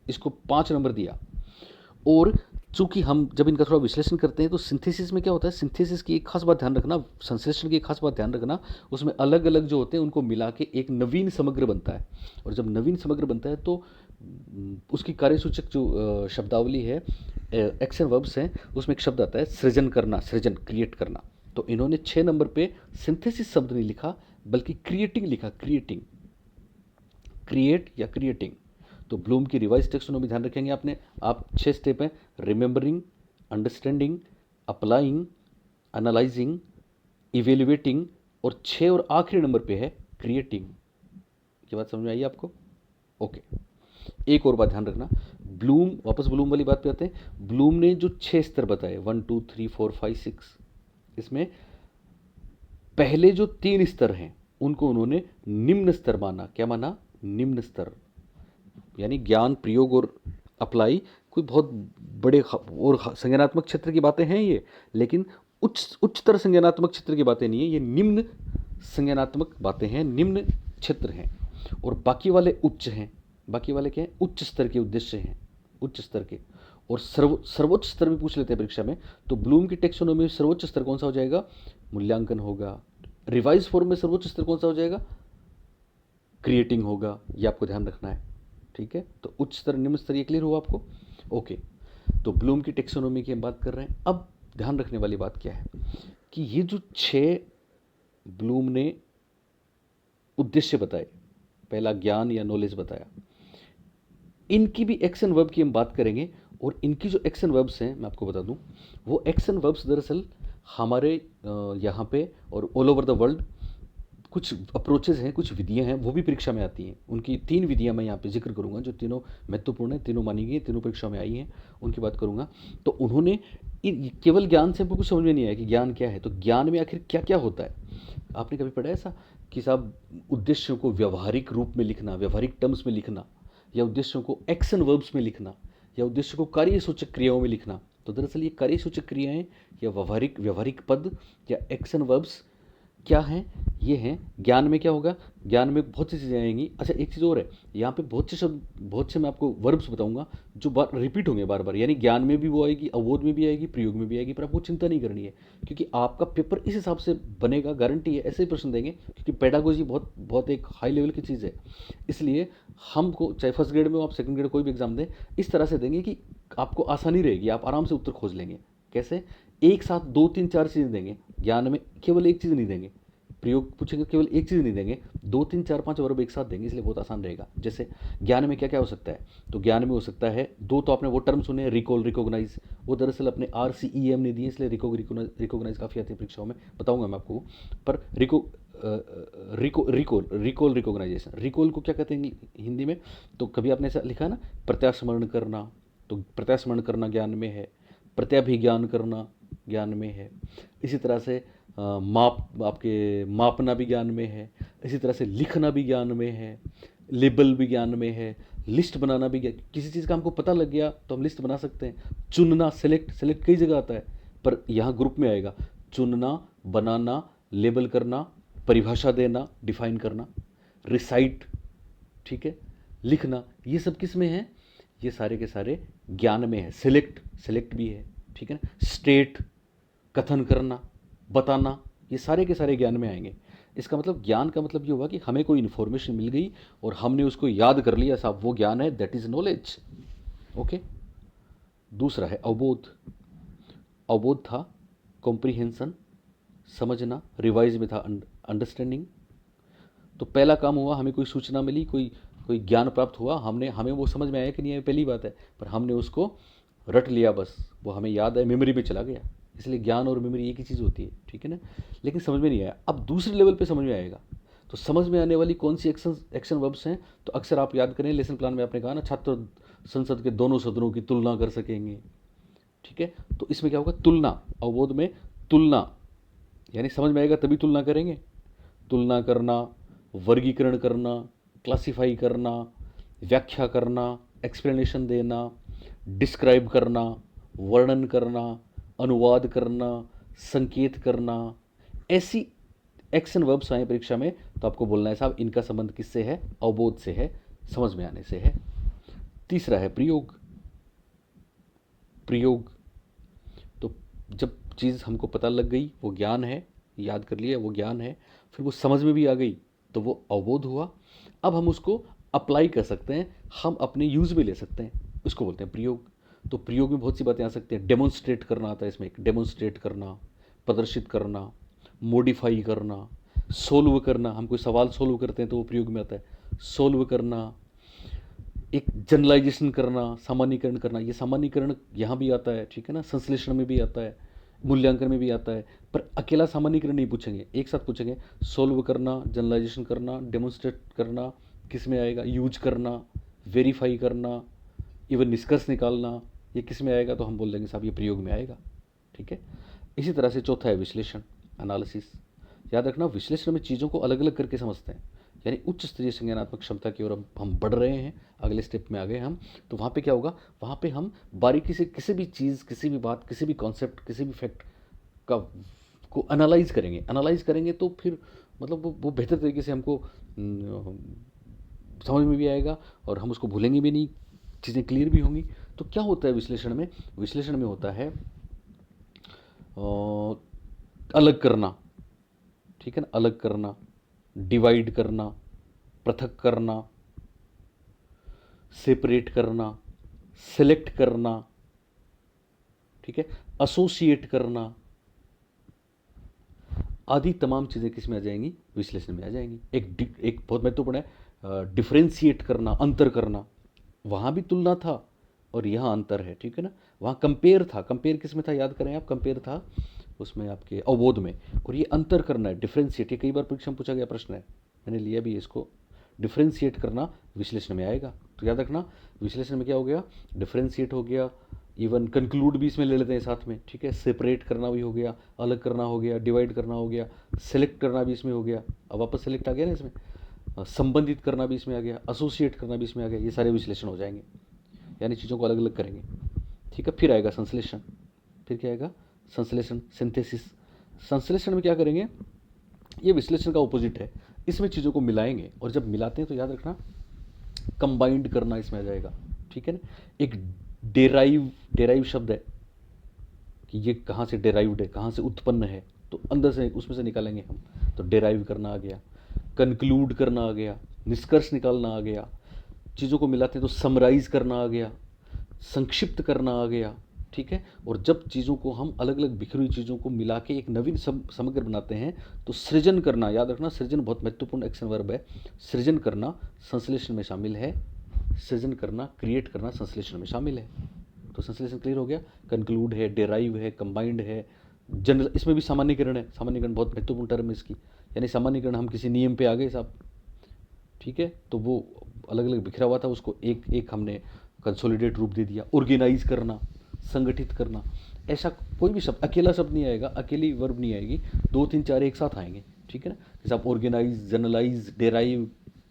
इसको 5 नंबर दिया। और चूंकि हम जब इनका थोड़ा विश्लेषण करते हैं तो सिंथेसिस में क्या होता है, सिंथेसिस की एक खास बात ध्यान रखना, संश्लेषण की एक खास बात ध्यान रखना, उसमें अलग अलग जो होते हैं उनको मिला के एक नवीन समग्र बनता है। और जब नवीन समग्र बनता है तो उसकी कार्यसूचक जो शब्दावली है, एक्शन वर्ब्स हैं, उसमें एक शब्द आता है सृजन करना, सृजन, क्रिएट करना। तो इन्होंने 6 नंबर पे सिंथेसिस शब्द नहीं लिखा, बल्कि क्रिएटिंग लिखा, क्रिएटिंग, क्रिएट या क्रिएटिंग। तो ब्लूम की रिवाइज टेक्सोनोमी ध्यान रखेंगे आपने, आप 6 स्टेप हैं, remembering, understanding, applying, analysing, evaluating, और 6 और आखिरी नंबर पे है क्रिएटिंग। ये बात समझ में आई आपको? ओके। एक और बात ध्यान रखना, ब्लूम, वापस ब्लूम वाली बात पे आते हैं। ब्लूम ने जो 6 स्तर बताए, 1 2 3 4 5 6, इसमें पहले जो 3 स्तर हैं उनको उन्होंने निम्न स्तर माना। क्या माना? निम्न स्तर, यानी ज्ञान, प्रयोग और अप्लाई कोई बहुत बड़े और संज्ञानात्मक क्षेत्र की बातें हैं ये, लेकिन उच्चतर संज्ञानात्मक क्षेत्र की बातें नहीं है, ये निम्न संज्ञानात्मक बातें हैं, निम्न क्षेत्र हैं। और बाकी वाले उच्च हैं। बाकी वाले क्या हैं? उच्च स्तर के उद्देश्य हैं, उच्च स्तर के। और सर्वोच्च स्तर भी पूछ लेते हैं परीक्षा में, तो ब्लूम की टेक्सोनोमी में सर्वोच्च स्तर कौन सा हो जाएगा? मूल्यांकन होगा। रिवाइज फॉर्म में सर्वोच्च स्तर कौन सा हो जाएगा? क्रिएटिंग होगा। ये आपको ध्यान रखना है, ठीक है। तो उच्च स्तर, निम्न स्तर, ये क्लियर हुआ आपको? ओके। तो ब्लूम की टेक्सोनोमी की हम बात कर रहे हैं। अब ध्यान रखने वाली बात क्या है कि ये जो 6 ब्लूम ने उद्देश्य बताए, पहला ज्ञान या नॉलेज बताया, इनकी भी एक्शन वर्ब की हम बात करेंगे। और इनकी जो एक्शन वर्ब्स हैं मैं आपको बता दूं, वो एक्शन वर्ब्स दरअसल हमारे यहाँ पे और ऑल ओवर द वर्ल्ड कुछ अप्रोचेज हैं, कुछ विधियां हैं, वो भी परीक्षा में आती हैं। उनकी 3 विधियां मैं यहाँ पे जिक्र करूँगा, जो तीनों महत्वपूर्ण हैं, तीनों मानी गई, तीनों परीक्षा में आई हैं, उनकी बात करूँगा। तो उन्होंने केवल ज्ञान से हमको कुछ समझ में नहीं आया कि ज्ञान क्या है। तो ज्ञान में आखिर क्या क्या होता है? आपने कभी पढ़ा ऐसा कि साहब उद्देश्यों को व्यवहारिक रूप में लिखना, व्यवहारिक टर्म्स में लिखना, या उद्देश्यों को एक्शन वर्ब्स में लिखना, या उद्देश्य को कार्यसूचक क्रियाओं में लिखना? तो दरअसल ये कार्यसूचक क्रियाएं या व्यवहारिक पद या एक्शन वर्ब्स क्या हैं, ये हैं। ज्ञान में क्या होगा, ज्ञान में बहुत सी चीज़ें आएंगी। अच्छा एक चीज़ और है, यहाँ पे बहुत से शब्द, बहुत से मैं आपको वर्ब्स बताऊंगा जो बार रिपीट होंगे बार बार, यानी ज्ञान में भी वो आएगी, अवबोध में भी आएगी, प्रयोग में भी आएगी, पर आपको चिंता नहीं करनी है क्योंकि आपका पेपर इस हिसाब से बनेगा, गारंटी है। ऐसे ही प्रश्न देंगे क्योंकि पेडागोजी बहुत बहुत एक हाई लेवल की चीज़ है, इसलिए हमको चाहे फर्स्ट ग्रेड में हो आप, सेकंड ग्रेड कोई भी एग्जाम दें, इस तरह से देंगे कि आपको आसानी रहेगी, आप आराम से उत्तर खोज लेंगे। कैसे, एक साथ दो तीन चार चीज़ें देंगे, ज्ञान में केवल एक चीज़ नहीं देंगे, प्रयोग पूछेंगे केवल एक चीज़ नहीं देंगे, दो तीन चार पांच वर्ब एक साथ देंगे, इसलिए बहुत आसान रहेगा। जैसे ज्ञान में क्या क्या हो सकता है, तो ज्ञान में हो सकता है, दो तो आपने वो टर्म सुने, रिकॉल, रिकॉग्नाइज, वो दरअसल अपने RCEM नहीं दिए, इसलिए रिकॉग्नाइज काफ़ी आती है परीक्षाओं में, बताऊंगा मैं आपको। पर रिकॉल रिकॉग्नाइजेशन, रिकॉल को क्या कहते हैं हिंदी में, तो कभी आपने ऐसा लिखा है ना, प्रत्यास्मरण करना, तो प्रत्यास्मरण करना ज्ञान में है, प्रत्याभिज्ञान करना ज्ञान में है। इसी तरह से माप, आपके मापना भी ज्ञान में है। इसी तरह से लिखना भी ज्ञान में है, लेबल भी ज्ञान में है, लिस्ट बनाना भी किसी चीज़ का हमको पता लग गया तो हम लिस्ट बना सकते हैं। चुनना, सेलेक्ट, सेलेक्ट कई जगह आता है पर यहाँ ग्रुप में आएगा। चुनना, बनाना, लेबल करना, परिभाषा देना, डिफाइन करना, रिसाइट, ठीक है, लिखना, ये सब किस में है, ये सारे के सारे ज्ञान में है। सिलेक्ट, सिलेक्ट भी है, ठीक है ना। स्टेट, कथन करना, बताना, ये सारे के सारे ज्ञान में आएंगे। इसका मतलब ज्ञान का मतलब ये हुआ कि हमें कोई इन्फॉर्मेशन मिल गई और हमने उसको याद कर लिया, साहब वो ज्ञान है, दैट इज नॉलेज। ओके। दूसरा है अवबोध। अवबोध था कॉम्प्रीहेंशन, समझना, रिवाइज में था अंडरस्टैंडिंग। तो पहला काम हुआ, हमें कोई सूचना मिली, कोई कोई ज्ञान प्राप्त हुआ, हमने, हमें वो समझ में आया कि नहीं आया, पहली बात है, पर हमने उसको रट लिया, बस वो हमें याद है, मेमोरी में चला गया। इसलिए ज्ञान और मेमोरी एक ही चीज़ होती है, ठीक है ना। लेकिन समझ में नहीं आया, अब दूसरे लेवल पे समझ में आएगा। तो समझ में आने वाली कौन सी एक्शन वर्ब्स हैं, तो अक्सर आप याद करें, लेसन प्लान में आपने कहा ना, छात्र संसद के दोनों सदनों की तुलना कर सकेंगे, ठीक है। तो इसमें क्या होगा, तुलना, अवबोध में तुलना, यानी समझ में आएगा तभी तुलना करेंगे। तुलना करना, वर्गीकरण करना, क्लासिफाई करना, व्याख्या करना, एक्सप्लेनेशन देना, डिस्क्राइब करना, वर्णन करना, अनुवाद करना, संकेत करना, ऐसी एक्शन वर्ब्स आए परीक्षा में तो आपको बोलना है साहब इनका संबंध किससे है, अवबोध से है, समझ में आने से है। तीसरा है प्रयोग। प्रयोग, तो जब चीज़ हमको पता लग गई वो ज्ञान है, याद कर लिया वो ज्ञान है, फिर वो समझ में भी आ गई तो वो अवबोध हुआ। अब हम उसको अप्लाई कर सकते हैं, हम अपने यूज़ में ले सकते हैं, उसको बोलते हैं प्रयोग। तो प्रयोग में बहुत सी बातें आ सकती हैं। डेमोन्स्ट्रेट करना आता है इसमें, एक डेमोन्स्ट्रेट करना, प्रदर्शित करना, मॉडिफाई करना, सोल्व करना, हम कोई सवाल सोल्व करते हैं तो वो प्रयोग में आता है, सोल्व करना, एक जनरलाइजेशन करना, सामान्यीकरण करना, ये सामान्यीकरण यहाँ भी आता है, ठीक है ना, संश्लेषण में भी आता है, मूल्यांकन में भी आता है, पर अकेला सामान्यीकरण नहीं पूछेंगे, एक साथ पूछेंगे। सोल्व करना, जनरलाइजेशन करना, डेमोन्स्ट्रेट करना किस में आएगा, यूज करना, वेरीफाई करना, इवन निष्कर्ष निकालना, ये किस में आएगा, तो हम बोल देंगे साहब ये प्रयोग में आएगा, ठीक है। इसी तरह से चौथा है विश्लेषण, एनालिसिस। याद रखना, विश्लेषण में चीज़ों को अलग अलग करके समझते हैं, यानी उच्च स्तरीय संज्ञानात्मक क्षमता की ओर हम बढ़ रहे हैं, अगले स्टेप में आ गए हम। तो वहाँ पे क्या होगा, वहाँ पे हम बारीकी से किसी भी चीज़, किसी भी बात, किसी भी कॉन्सेप्ट, किसी भी फैक्ट का को एनालाइज करेंगे। एनालाइज करेंगे तो फिर मतलब वो बेहतर तरीके से हमको समझ में भी आएगा और हम उसको भूलेंगे भी नहीं, चीज़ें क्लियर भी होंगी। तो क्या होता है विश्लेषण में, विश्लेषण में होता है अलग करना, ठीक है ना, अलग करना, डिवाइड करना, पृथक करना, सेपरेट करना, सेलेक्ट करना, ठीक है, एसोसिएट करना, आदि तमाम चीज़ें किस में आ जाएंगी, विश्लेषण में आ जाएंगी। एक बहुत महत्वपूर्ण है डिफ्रेंशिएट करना, अंतर करना, वहाँ भी तुलना था और यहाँ अंतर है, ठीक है ना। वहाँ कंपेयर था, कंपेयर किस में था, याद करें आप, कंपेयर था उसमें आपके अवबोध में, और ये अंतर करना है, डिफ्रेंशिएट, ये कई बार परीक्षा में पूछा गया प्रश्न है, मैंने लिया भी इसको। डिफ्रेंशिएट करना विश्लेषण में आएगा, तो याद रखना विश्लेषण में क्या हो गया, डिफ्रेंशिएट हो गया, इवन कंक्लूड भी इसमें ले लेते हैं साथ में, ठीक है। सेपरेट करना भी हो गया, अलग करना हो गया, डिवाइड करना हो गया, सेलेक्ट करना भी इसमें हो गया, अब वापस सेलेक्ट आ गया ना इसमें, संबंधित करना भी इसमें आ गया, एसोसिएट करना भी इसमें आ गया, ये सारे विश्लेषण हो जाएंगे, यानी चीज़ों को अलग अलग करेंगे, ठीक है। फिर आएगा संश्लेषण, फिर क्या आएगा, संश्लेषण, सिंथेसिस। संश्लेषण में क्या करेंगे, ये विश्लेषण का ऑपोजिट है। इसमें चीज़ों को मिलाएंगे और जब मिलाते हैं तो याद रखना कंबाइंड करना इसमें आ जाएगा, ठीक है ना। एक डेराइव शब्द है कि ये कहाँ से डेराइव्ड है, कहाँ से उत्पन्न है, तो अंदर से उसमें से निकालेंगे हम, तो डेराइव करना आ गया, कंक्लूड करना आ गया, निष्कर्ष निकालना आ गया, चीज़ों को मिलाते हैं तो समराइज करना आ गया, संक्षिप्त करना आ गया, ठीक है। और जब चीज़ों को हम अलग अलग बिखरी हुई चीज़ों को मिला के एक नवीन समग्र बनाते हैं तो सृजन करना, याद रखना सृजन बहुत महत्वपूर्ण एक्शन वर्ब है। सृजन करना संश्लेषण में शामिल है, सृजन करना क्रिएट करना संश्लेषण में शामिल है। तो संश्लेषण क्लियर हो गया। कंक्लूड है, डेराइव है, कंबाइंड है, जनरल, इसमें भी सामान्यीकरण है। सामान्यीकरण बहुत महत्वपूर्ण टर्म है इसकी, यानी सामान्यीकरण हम किसी नियम पे आ गए साहब, ठीक है, तो वो अलग अलग बिखरा हुआ था उसको एक एक हमने कंसोलिडेट रूप दे दिया। ऑर्गेनाइज करना, संगठित करना, ऐसा कोई भी शब्द, अकेला शब्द नहीं आएगा, अकेली वर्ब नहीं आएगी, 2 3 4 एक साथ आएंगे, ठीक है ना। जैसे आप ऑर्गेनाइज, जनरलाइज, डेराइव,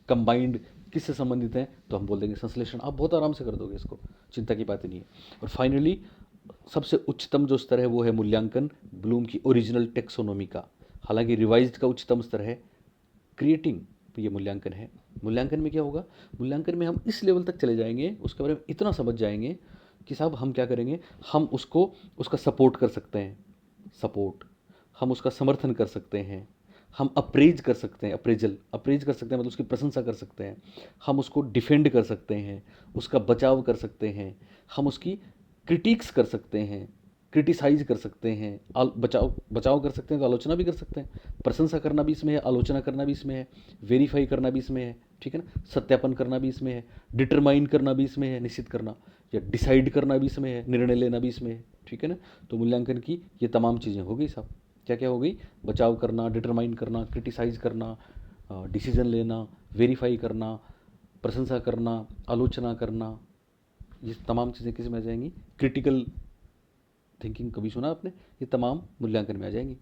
कंबाइंड किससे संबंधित हैं तो हम बोल देंगे संश्लेषण। आप बहुत आराम से कर दोगे इसको, चिंता की बात ही नहीं है। और फाइनली सबसे उच्चतम जो स्तर है वो है मूल्यांकन, ब्लूम की ओरिजिनल टेक्सोनोमी का। हालांकि रिवाइज्ड का उच्चतम स्तर है क्रिएटिंग, ये मूल्यांकन है। मूल्यांकन में क्या होगा, मूल्यांकन में हम इस लेवल तक चले जाएंगे, उसके बारे में इतना समझ जाएंगे कि साहब हम क्या करेंगे, हम उसको उसका सपोर्ट कर सकते हैं, सपोर्ट, हम उसका समर्थन कर सकते हैं, हम अप्रेज कर सकते हैं, अप्रेज कर सकते हैं मतलब उसकी प्रशंसा कर सकते हैं, हम उसको डिफेंड कर सकते हैं, उसका बचाव कर सकते हैं, हम उसकी क्रिटिक्स कर सकते हैं, क्रिटिसाइज कर सकते हैं, बचाव कर सकते हैं तो आलोचना भी कर सकते हैं, प्रशंसा करना भी इसमें है, आलोचना करना भी इसमें है, वेरीफाई करना भी इसमें है, ठीक है ना, सत्यापन करना भी इसमें है, डिटरमाइन करना भी इसमें है, निश्चित करना, या डिसाइड करना भी इसमें है, निर्णय लेना भी इसमें है, ठीक है ना। तो मूल्यांकन की ये तमाम चीज़ें हो गई साहब, क्या क्या हो गई, बचाव करना, डिटरमाइन करना, क्रिटिसाइज करना, डिसीजन लेना, वेरीफाई करना, प्रशंसा करना, आलोचना करना, ये तमाम चीज़ें किस में आ जाएंगी, क्रिटिकल थिंकिंग कभी सुना आपने, ये तमाम मूल्यांकन में आ जाएंगी।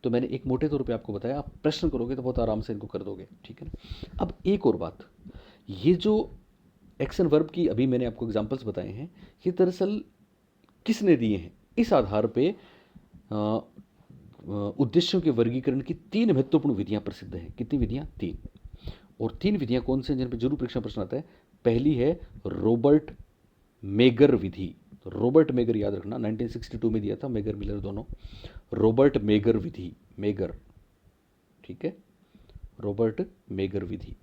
तो मैंने एक मोटे तौर पे आपको बताया, आप प्रश्न करोगे तो बहुत आराम से इनको कर दोगे, ठीक है ना। अब एक और बात, ये जो एक्शन वर्ब की अभी मैंने आपको एग्जांपल्स बताए हैं, ये दरअसल किसने दिए हैं, इस आधार पे उद्देश्यों के वर्गीकरण की 3 महत्वपूर्ण विधियां प्रसिद्ध हैं। कितनी विधियां, 3। और 3 विधियां कौन से हैं जिन पर जरूर परीक्षा प्रश्न आता है। पहली है रॉबर्ट मेगर विधि। तो रॉबर्ट मेगर याद रखना, 1962 में दिया था, मेगर मिलर दोनों। रॉबर्ट मेगर विधि, मेगर, ठीक है, रॉबर्ट मेगर विधि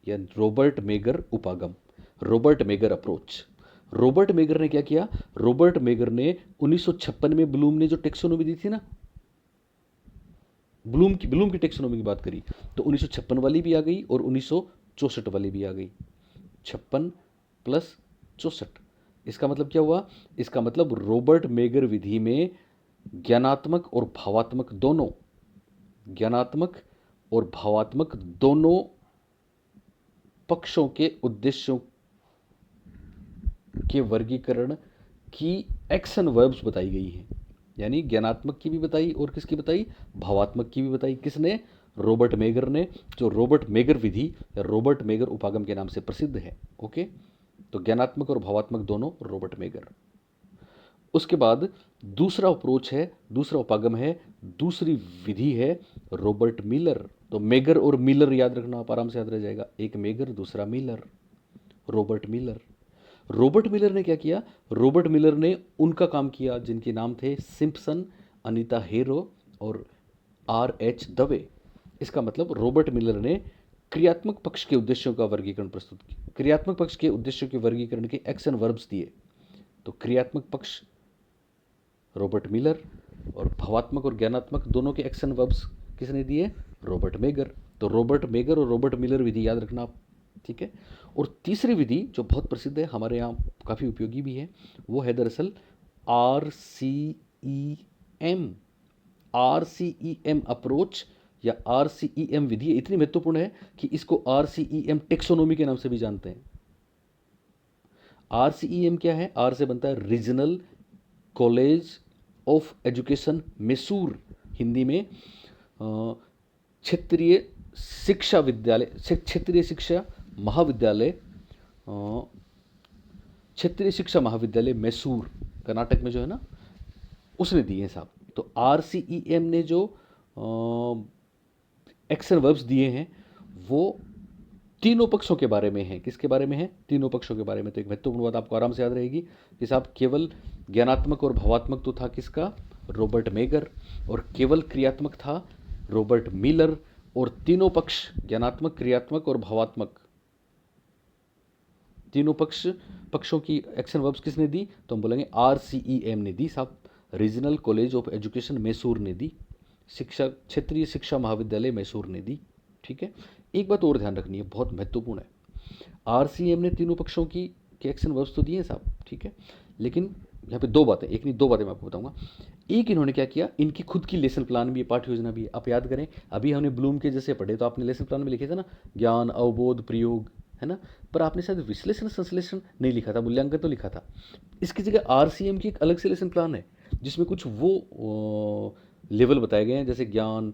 या रॉबर्ट मेगर उपागम, Robert megger approach. Robert megger ने क्या किया, रॉबर्ट मेगर ने 1956 में ब्लूम ने जो टेक्सोनोमी दी थी ना, ब्लूम की टेक्सोनोमी की बात करी, तो 1956 वाली भी आ गई और 1964 वाली भी आ गई। 56 प्लस 64, इसका मतलब क्या हुआ, इसका मतलब रॉबर्ट मेगर विधि में ज्ञानात्मक और भावात्मक दोनों, ज्ञानात्मक और भावात्मक दोनों पक्षों के उद्देश्यों के वर्गीकरण की एक्शन वर्ब्स बताई गई हैं। यानी ज्ञानात्मक की भी बताई और किसकी बताई, भावात्मक की भी बताई। किसने, रॉबर्ट मेगर ने, जो रॉबर्ट मेगर विधि या रॉबर्ट मेगर उपागम के नाम से प्रसिद्ध है। ओके, तो ज्ञानात्मक और भावात्मक दोनों रॉबर्ट मेगर। उसके बाद दूसरा अप्रोच है, दूसरा उपागम है, दूसरी विधि है रॉबर्ट मिलर। तो मेगर और मिलर याद रखना, आप आराम से याद रह जाएगा, एक मेगर दूसरा Miller, Robert Miller. Robert Miller ने क्या किया, रॉबर्ट मिलर ने उनका काम किया जिनके नाम थे सिम्पसन, अनीता हेरो और R.H. दवे। इसका मतलब रॉबर्ट मिलर ने क्रियात्मक पक्ष के उद्देश्यों का वर्गीकरण प्रस्तुत किया, क्रियात्मक पक्ष के उद्देश्यों के वर्गीकरण के एक्शन वर्ब्स दिए। तो क्रियात्मक पक्ष रॉबर्ट मिलर और भावात्मक और ज्ञानात्मक दोनों के एक्शन वर्ब्स किसने दिए, रॉबर्ट मेगर। तो रॉबर्ट मेगर और रॉबर्ट मिलर विधि याद रखना आप, ठीक है। और तीसरी विधि जो बहुत प्रसिद्ध है, हमारे यहाँ काफ़ी उपयोगी भी है, वो है दरअसल RCEM, RCEM अप्रोच या RCEM विधि। इतनी महत्वपूर्ण है कि इसको RCEM टेक्सोनोमी के नाम से भी जानते हैं। RCEM क्या है, R से बनता है regional college of education Mysore, Hindi में क्षेत्रीय शिक्षा विद्यालय, क्षेत्रीय शिक्षा महाविद्यालय, क्षेत्रीय शिक्षा महाविद्यालय मैसूर, कर्नाटक में जो है ना, उसने दिए हैं साहब। तो RCEM ने जो एक्शन वर्ब्स दिए हैं वो तीनों पक्षों के बारे में है। किसके बारे में है? तीनों पक्षों के बारे में। तो एक महत्वपूर्ण बात आपको आराम से याद रहेगी कि साहब केवल ज्ञानात्मक और भावात्मक तो था किसका? Robert megger. और केवल क्रियात्मक था रॉबर्ट मिलर। और तीनों पक्ष ज्ञानात्मक, क्रियात्मक और भावात्मक, तीनों पक्षों की एक्शन वर्ब्स किसने दी? तो हम बोलेंगे RCEM ने दी साहब, regional college of education Mysore ने दी, शिक्षा क्षेत्रीय शिक्षा महाविद्यालय मैसूर ने दी। ठीक है, एक बात और ध्यान रखनी है, बहुत महत्वपूर्ण है। RCEM ने तीनों पक्षों की के एक्शन वर्ब्स तो दिए साहब, ठीक है, लेकिन यहाँ पे दो बातें, एक नहीं दो बातें मैं आपको बताऊंगा। एक, इन्होंने क्या किया, इनकी खुद की लेसन प्लान भी है, पाठ्य योजना भी है। आप याद करें, अभी हमने ब्लूम के जैसे पढ़े तो आपने लेसन प्लान में लिखे थे ना, ज्ञान, अवबोध, प्रयोग, है ना, पर आपने शायद विश्लेषण संश्लेषण नहीं लिखा था, मूल्यांकन तो लिखा था। इसकी जगह RCEM की एक अलग से लेसन प्लान है जिसमें कुछ वो लेवल बताए गए हैं, जैसे ज्ञान,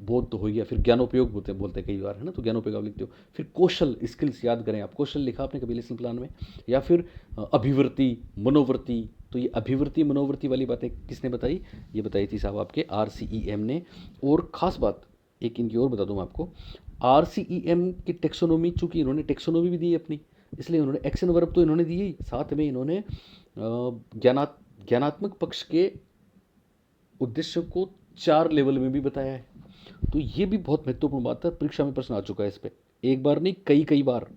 बोध तो हो गया, फिर ज्ञानोपयोग बोलते हैं कई बार, है ना, तो ज्ञानोपयोग आप लिखते हो। फिर कौशल, स्किल्स याद करें आप, कौशल लिखा आपने कभी लेसन प्लान में? या फिर अभिवृत्ति, मनोवृत्ति, तो ये अभिवृत्ति मनोवृत्ति वाली बातें किसने बताई? ये बताई थी साहब आपके RCEM ने। और ख़ास बात एक इनकी और बता दूँ मैं आपको, RCEM की टेक्सोनोमी, चूंकि इन्होंने टेक्सोनोमी भी दी है अपनी, इसलिए इन्होंने एक्शन वर्ब तो इन्होंने दिए ही, साथ में इन्होंने ज्ञानात्मक पक्ष के उद्देश्य को 4 लेवल में भी बताया है। तो ये भी बहुत महत्वपूर्ण बात है, परीक्षा में प्रश्न आ चुका है इस पे, एक बार नहीं कई बार।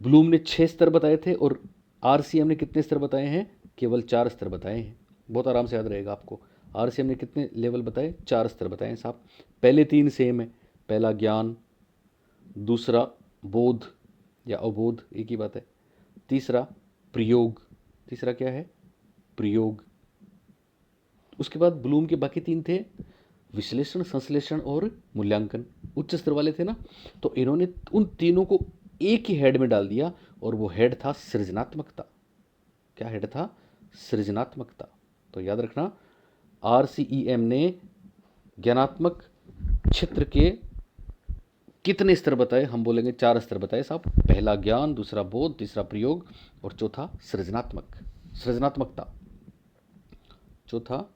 ब्लूम ने 6 स्तर बताए थे और RCEM ने कितने स्तर बताए हैं? केवल 4 स्तर बताए हैं। बहुत आराम से याद रहेगा आपको। RCEM ने कितने लेवल बताए? 4 स्तर बताए हैं साहब। पहले 3 सेम है, पहला ज्ञान, दूसरा बोध या अवबोध, एक ही बात है, तीसरा प्रयोग, तीसरा क्या है? प्रयोग। उसके बाद ब्लूम के बाकी 3 थे विश्लेषण, संश्लेषण और मूल्यांकन, उच्च स्तर वाले थे ना। तो इन्होंने उन तीनों को एक ही हेड में डाल दिया और वो हेड था सृजनात्मकता। क्या हेड था? सृजनात्मकता। तो याद रखना, RCEM ने ज्ञानात्मक क्षेत्र के कितने स्तर बताए? हम बोलेंगे 4 स्तर बताए साहब। पहला ज्ञान, दूसरा बोध, तीसरा प्रयोग और चौथा सृजनात्मकता। चौथा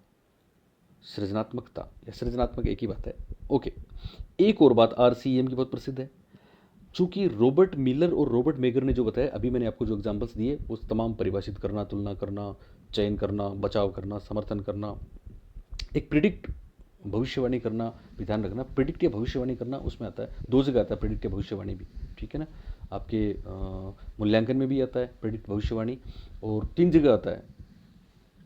सृजनात्मकता या सृजनात्मक, एक ही बात है। ओके, एक और बात RCEM की बहुत प्रसिद्ध है। चूंकि रॉबर्ट मिलर और रॉबर्ट मेगर ने जो बताया, अभी मैंने आपको जो एग्जांपल्स दिए वो तमाम परिभाषित करना, तुलना करना, चयन करना, बचाव करना, समर्थन करना, एक प्रिडिक्ट, भविष्यवाणी करना, ध्यान रखना प्रिडिक्ट या भविष्यवाणी करना उसमें आता है, 2 जगह आता है प्रिडिक्ट या भविष्यवाणी भी, ठीक है ना। आपके मूल्यांकन में भी आता है प्रिडिक्ट, भविष्यवाणी, और 3 जगह आता है,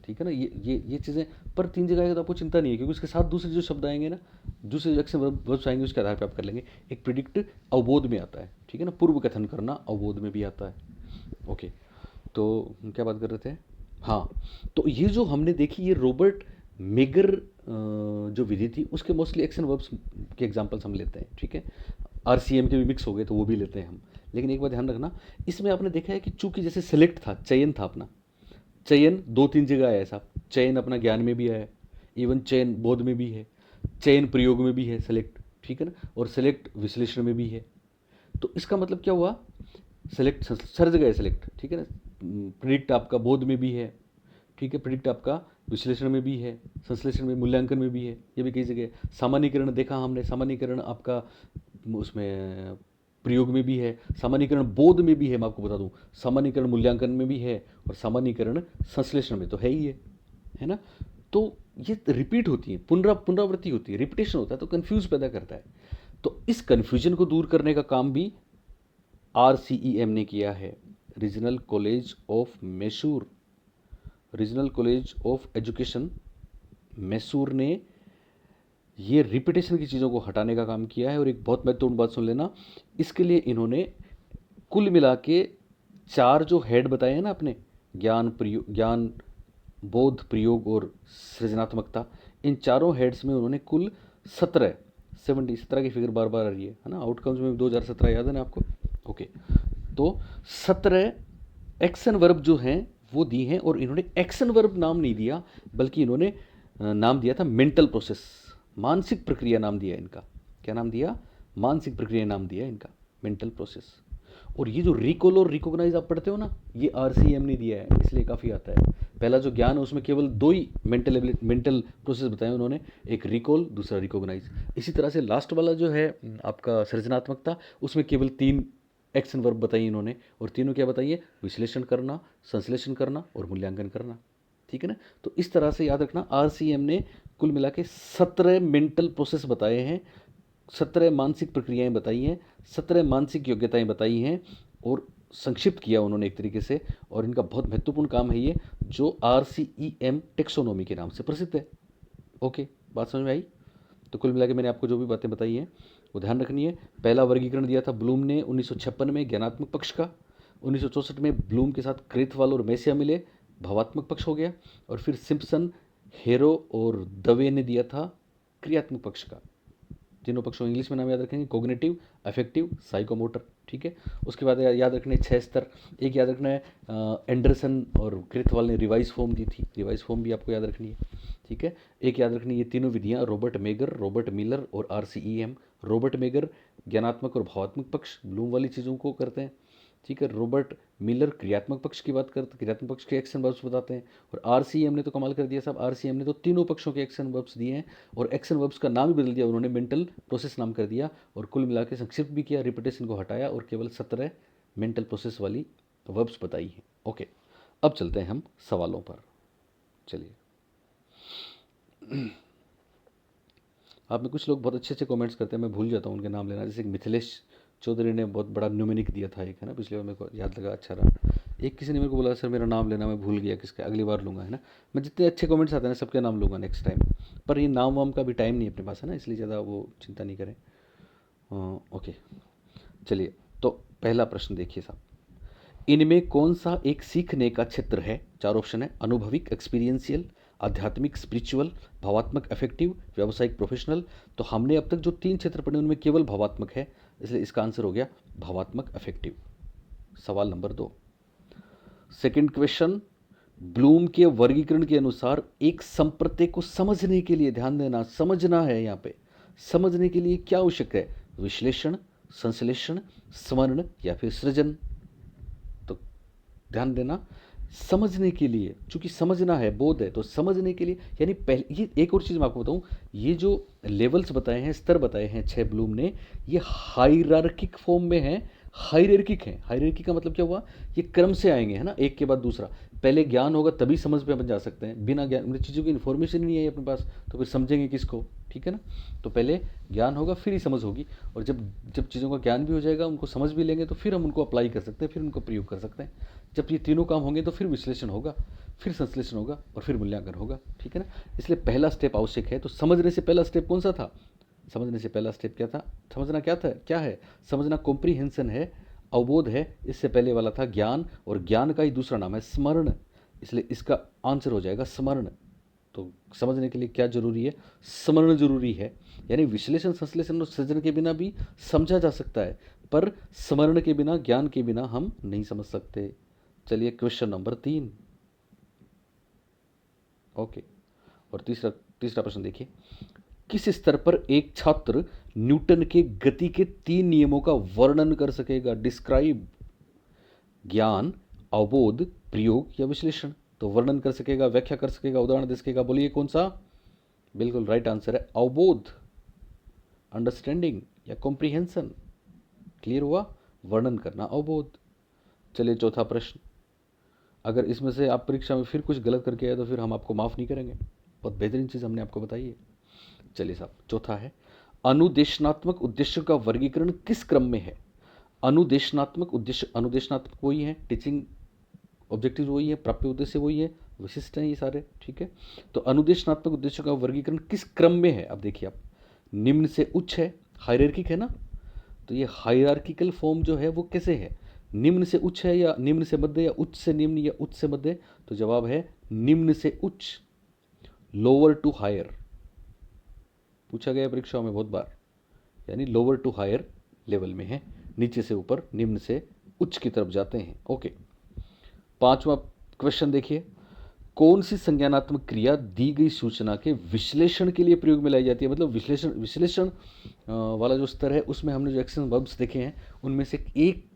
ठीक है ना। ये चीज़ें पर 3 जगह आएगा तो आपको चिंता नहीं है, क्योंकि उसके साथ दूसरे जो शब्द आएंगे ना, दूसरे जो एक्शन वर्ब्स आएंगे उसके आधार पर आप कर लेंगे। एक प्रिडिक्ट अवबोध में आता है, ठीक है ना, पूर्व कथन करना अवबोध में भी आता है। ओके, तो हम क्या बात कर रहे थे? हाँ, तो ये जो हमने देखी, ये रॉबर्ट मेगर जो विधि थी उसके मोस्टली एक्शन वर्ब्स के एग्जांपल्स हम लेते हैं, ठीक है। RCEM के भी मिक्स हो गए तो वो भी लेते हैं हम। लेकिन एक बात ध्यान रखना, इसमें आपने देखा है कि चूंकि जैसे सेलेक्ट था, चयन था अपना, चयन 2-3 जगह आया है साहब। चयन अपना ज्ञान में भी आया है, इवन चयन बोध में भी है, चयन प्रयोग में भी है सेलेक्ट, ठीक है ना, और सेलेक्ट विश्लेषण में भी है। तो इसका मतलब क्या हुआ? सेलेक्ट हर जगह है सेलेक्ट, ठीक है ना। प्रिडिक्ट आपका बोध में भी है, ठीक है, प्रिडिक्ट आपका विश्लेषण में भी है, संश्लेषण में, मूल्यांकन में भी है, ये भी कई जगह है। सामान्यीकरण देखा हमने, सामान्यीकरण आपका उसमें प्रयोग में भी है, सामान्यीकरण बोध में भी है, मैं आपको बता दूं, सामान्यीकरण मूल्यांकन में भी है, और सामान्यीकरण संश्लेषण में तो है ही है ना। तो ये रिपीट होती है, पुनरावृत्ति होती है, रिपीटेशन होता है, तो कंफ्यूज पैदा करता है। तो इस कंफ्यूजन को दूर करने का काम भी RCEM ने किया है। Regional college of Mysore, regional college of education Mysore ने ये रिपीटेशन की चीज़ों को हटाने का काम किया है। और एक बहुत महत्वपूर्ण बात सुन लेना, इसके लिए इन्होंने कुल मिला के 4 जो हेड बताए हैं ना अपने, ज्ञान, बोध, प्रयोग और सृजनात्मकता, इन चारों हेड्स में उन्होंने कुल 17 की फिगर बार बार आ रही है ना, आउटकम्स में 2017 याद है ना आपको? ओके, तो 17 एक्शन वर्ब जो हैं वो दी हैं, और इन्होंने एक्शन वर्ब नाम नहीं दिया, बल्कि इन्होंने नाम दिया था मेंटल प्रोसेस, मानसिक प्रक्रिया नाम दिया इनका। क्या नाम दिया? मानसिक प्रक्रिया नाम दिया इनका, मेंटल प्रोसेस। और ये जो रिकॉल और रिकॉग्नाइज आप पढ़ते हो ना, ये RCM ने दिया है, इसलिए काफ़ी आता है। पहला जो ज्ञान है उसमें केवल दो ही मेंटल प्रोसेस बताए उन्होंने, एक रिकॉल, दूसरा रिकॉग्नाइज। इसी तरह से लास्ट वाला जो है आपका सृजनात्मकता, उसमें केवल 3 एक्शन वर्ब बताइए इन्होंने, और तीनों क्या बताइए? विश्लेषण करना, संश्लेषण करना और मूल्यांकन करना। ठीक है ना? तो इस तरह से याद रखना, RCM ने कुल मिला के 17 मेंटल प्रोसेस बताए हैं, 17 मानसिक प्रक्रियाएं बताई हैं, 17 मानसिक योग्यताएं बताई हैं, और संक्षिप्त किया उन्होंने एक तरीके से। और इनका बहुत महत्वपूर्ण काम है ये, जो RCEM टेक्सोनोमी के नाम से प्रसिद्ध है। ओके, बात समझ में आई? तो कुल मिला के मैंने आपको जो भी बातें बताई हैं वो ध्यान रखनी है। पहला वर्गीकरण दिया था ब्लूम ने 1956 में ज्ञानात्मक पक्ष का। 1964 में ब्लूम के साथ क्रेथवाल और मेसिया मिले, भावात्मक पक्ष हो गया। और फिर सिम्पसन, हेरो और दवे ने दिया था क्रियात्मक पक्ष का। तीनों पक्षों इंग्लिश में नाम याद रखेंगे, कोग्निटिव, अफेक्टिव, साइकोमोटर। ठीक है। उसके बाद याद रखने 6 स्तर। एक याद रखना है, एंडरसन और क्रेथवाल ने रिवाइज फॉर्म दी थी, रिवाइज फॉर्म भी आपको याद रखनी है। ठीक है। एक याद रखनी, ये तीनों विधियाँ रॉबर्ट मेगर, रॉबर्ट मिलर और RCEM। रॉबर्ट मेगर ज्ञानात्मक और भावात्मक पक्ष, ब्लूम वाली चीज़ों को करते हैं। ठीक है। रॉबर्ट मिलर क्रियात्मक पक्ष की बात करते, क्रियात्मक पक्ष के एक्शन वर्ब्स बताते हैं। और RCEM ने तो कमाल कर दिया साहब, RCEM ने तो तीनों पक्षों के एक्शन वर्ब्स दिए हैं, और एक्शन वर्ब्स का नाम भी बदल दिया उन्होंने, मेंटल प्रोसेस नाम कर दिया। और कुल मिला के संक्षिप्त भी किया, रिपीटेशन को हटाया, और केवल 17 मेंटल प्रोसेस वाली वर्ब्स बताई हैं। ओके, अब चलते हैं हम सवालों पर। चलिए, आप में कुछ लोग बहुत अच्छे अच्छे कमेंट्स करते हैं, मैं भूल जाता हूँ उनके नाम लेना। जैसे मिथिलेश चौधरी ने बहुत बड़ा न्यूमेनिक दिया था एक, है ना, पिछले बार मेरे को याद लगा, अच्छा रहा। एक किसी ने मेरे को बोला सर मेरा नाम लेना, मैं भूल गया किसका, अगली बार लूँगा, है ना। मैं जितने अच्छे कमेंट्स आते हैं ना सबके नाम लूँगा नेक्स्ट टाइम, पर ये नाम वाम का भी टाइम नहीं है अपने पास, है ना, इसलिए ज़्यादा वो चिंता नहीं करें। ओके, चलिए, तो पहला प्रश्न देखिए साहब, इनमें कौन सा एक सीखने का क्षेत्र है? 4 ऑप्शन है, अनुभविक एक्सपीरियंशियल, आध्यात्मिक स्पिरिचुअल, भावात्मक अफेक्टिव, व्यावसायिक प्रोफेशनल। तो हमने अब तक जो 3 क्षेत्र पढ़े उनमें केवल भावात्मक है, इसलिए इसका आंसर हो गया भावात्मक अफेक्टिव। सवाल नंबर 2, सेकंड क्वेश्चन, ब्लूम के वर्गीकरण के अनुसार एक संप्रत्यय को समझने के लिए, ध्यान देना, समझना है यहाँ पे, समझने के लिए क्या आवश्यक है? विश्लेषण, संश्लेषण, स्मरण या फिर सृजन। तो ध्यान देना, समझने के लिए, चूंकि समझना है, बोध है, तो समझने के लिए, यानी पहले ये एक और चीज़ मैं आपको बताऊं, ये जो लेवल्स बताए हैं, स्तर बताए हैं 6 ब्लूम ने, ये हायरार्किक फॉर्म में है, हायरार्किक है। हायरार्की का मतलब क्या हुआ? ये क्रम से आएंगे, है ना, एक के बाद दूसरा। पहले ज्ञान होगा तभी समझ पे अपन जा सकते हैं, बिना ज्ञान, मतलब चीज़ों की इन्फॉर्मेशन ही नहीं है अपने पास, तो फिर समझेंगे किसको? ठीक है ना। तो पहले ज्ञान होगा फिर ही समझ होगी, और जब जब चीज़ों का ज्ञान भी हो जाएगा, उनको समझ भी लेंगे, तो फिर हम उनको अप्लाई कर सकते हैं, फिर उनको प्रयोग कर सकते हैं। जब ये तीनों काम होंगे तो फिर विश्लेषण होगा, फिर संश्लेषण होगा और फिर मूल्यांकन होगा। ठीक है ना। इसलिए पहला स्टेप आवश्यक है। तो समझने से पहला स्टेप कौन सा था? समझने से पहला स्टेप क्या था? समझना क्या था, क्या है? समझना कॉम्प्रीहेंशन है, अवबोध है। इससे पहले वाला था ज्ञान, और ज्ञान का ही दूसरा नाम है स्मरण, इसलिए इसका आंसर हो जाएगा स्मरण। तो समझने के लिए क्या जरूरी है? स्मरण जरूरी है। यानी विश्लेषण, संश्लेषण और सृजन के बिना भी समझा जा सकता है, पर स्मरण के बिना, ज्ञान के बिना हम नहीं समझ सकते। चलिए, क्वेश्चन नंबर 3। ओके, और तीसरा प्रश्न देखिए, किस स्तर पर एक छात्र न्यूटन के गति के 3 नियमों का वर्णन कर सकेगा? डिस्क्राइब, ज्ञान, अवबोध, प्रयोग या विश्लेषण। तो वर्णन कर सकेगा, व्याख्या कर सकेगा, उदाहरण दे सकेगा। बोलिए कौन सा? बिल्कुल राइट आंसर है अवबोध, अंडरस्टैंडिंग या कॉम्प्रीहेंशन। क्लियर हुआ? वर्णन करना, अवबोध। चलिए, चौथा प्रश्न, अगर इसमें से आप परीक्षा में फिर कुछ गलत करके आए तो फिर हम आपको माफ़ नहीं करेंगे, बहुत बेहतरीन चीज़ हमने आपको बताई है। चलिए साहब, चौथा है, अनुदेशनात्मक उद्देश्यों का वर्गीकरण किस क्रम में है? अनुदेशनात्मक उद्देश्य, अनुदेशनात्मक वही है, टीचिंग ऑब्जेक्टिव वही है, प्राप्य उद्देश्य वही है, विशिष्ट हैं ये सारे। ठीक है। तो अनुदेशनात्मक उद्देश्यों का वर्गीकरण किस क्रम में है? अब देखिए आप, निम्न से उच्च है, हायरार्किक है ना, तो ये हायरार्किकल फॉर्म जो है वो कैसे है? निम्न से उच्च है या निम्न से मध्य या उच्च से निम्न या उच्च से मध्य? तो जवाब है निम्न से उच्च, लोअर टू हायर। पूछा गया परीक्षाओं में बहुत बार, यानी लोअर टू हायर लेवल में है, नीचे से ऊपर, निम्न से उच्च की तरफ जाते हैं। ओके, 5वां क्वेश्चन देखिए, कौन सी संज्ञानात्मक क्रिया दी गई सूचना के विश्लेषण के लिए प्रयोग में लाई जाती है? मतलब विश्लेषण वाला जो स्तर है उसमें हमने जो एक्शन वर्ब्स देखे हैं उनमें से एक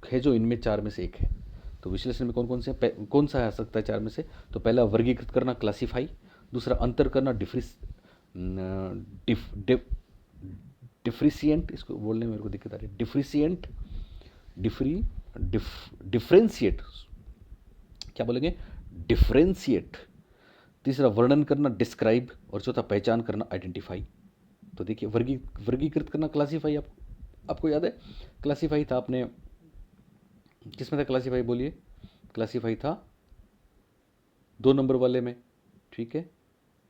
है जो इनमें चार में से एक है। तो विश्लेषण में कौन कौन से कौन सा आ सकता है चार में से? तो पहला वर्गीकृत करना, क्लासिफाई। दूसरा अंतर करना, डिफ्रिशिएंट, इसको बोलने में मेरे को दिक्कत आ रही है, डिफ्रिशिएंट, डिफ्रेंशिएट, क्या बोलेंगे, डिफ्रेंशिएट। तीसरा वर्णन करना, डिस्क्राइब। और चौथा पहचान करना, आइडेंटिफाई। तो देखिए वर्गीकृत करना, क्लासिफाई, आपको याद है क्लासिफाई था, आपने किस में था क्लासिफाई, बोलिए। क्लासिफाई था 2 नंबर वाले में, ठीक है।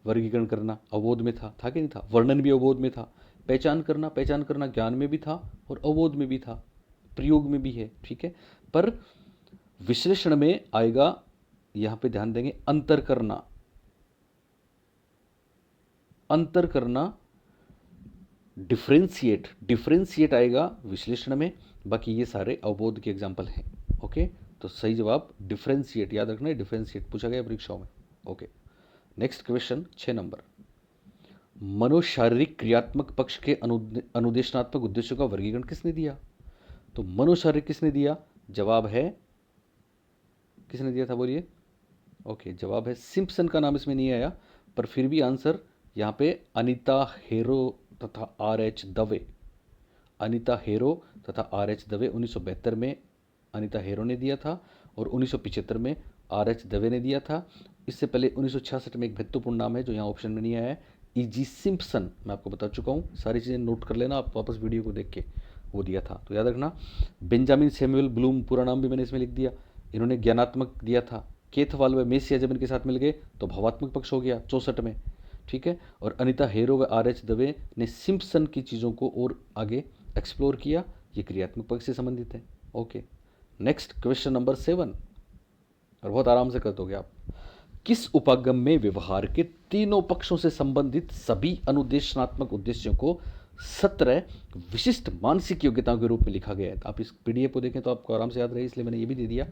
वर्गीकरण करना अवबोध में था कि नहीं था? वर्णन भी अवबोध में था। पहचान करना ज्ञान में भी था और अवबोध में भी था, प्रयोग में भी है, ठीक है। पर विश्लेषण में आएगा, यहां पे ध्यान देंगे, अंतर करना, डिफरेंशिएट आएगा विश्लेषण में। बाकी ये सारे अवबोध के एग्जाम्पल हैं। ओके, तो सही जवाब डिफरेंशिएट, याद रखना है, डिफरेंशिएट पूछा गया परीक्षाओं में। Okay, next question 6 number. मनोशारीरिक क्रियात्मक पक्ष के अनुदेशनात्मक उद्देश्यों का वर्गीकरण किसने दिया? तो मनोशारीरिक किसने दिया? जवाब है, किसने दिया था बोलिए? ओके, जवाब है सिम्पसन, का नाम इसमें नहीं आया, पर फिर भी आंसर यहाँ पे अनीता हेरो तथा R.H. दवे, अनीता हेरो तथा R.H. दवे 1972 में अनीता हेरो ने दिया था और 1975 में R.H. दवे ने दिया था। इससे पहले 1966 में एक महत्वपूर्ण नाम है जो यहाँ ऑप्शन में नहीं आया है, E.G. सिम्पसन। मैं आपको बता चुका हूँ, सारी चीज़ें नोट कर लेना आप वापस वीडियो को देख के, वो दिया था तो याद रखना। बेंजामिन सैमुअल ब्लूम, पूरा नाम भी मैंने इसमें लिख दिया, इन्होंने ज्ञानात्मक दिया था। केथवाल व मेसिया जब इनके साथ मिल गए तो भावात्मक पक्ष हो गया 64 में, ठीक है। और अनीता हेरो व R.H. दवे ने सिम्पसन की चीज़ों को और आगे एक्सप्लोर किया, ये क्रियात्मक पक्ष से संबंधित है। ओके, नेक्स्ट क्वेश्चन नंबर 7, और बहुत आराम से कर दोगे आप। किस उपागम में व्यवहार के तीनों पक्षों से संबंधित सभी अनुदेशनात्मक उद्देश्यों को 17 विशिष्ट मानसिक योग्यताओं के रूप में लिखा गया है? आप इस पीडीएफ को देखें तो आपको आराम से याद रहे, इसलिए मैंने ये भी दे दिया।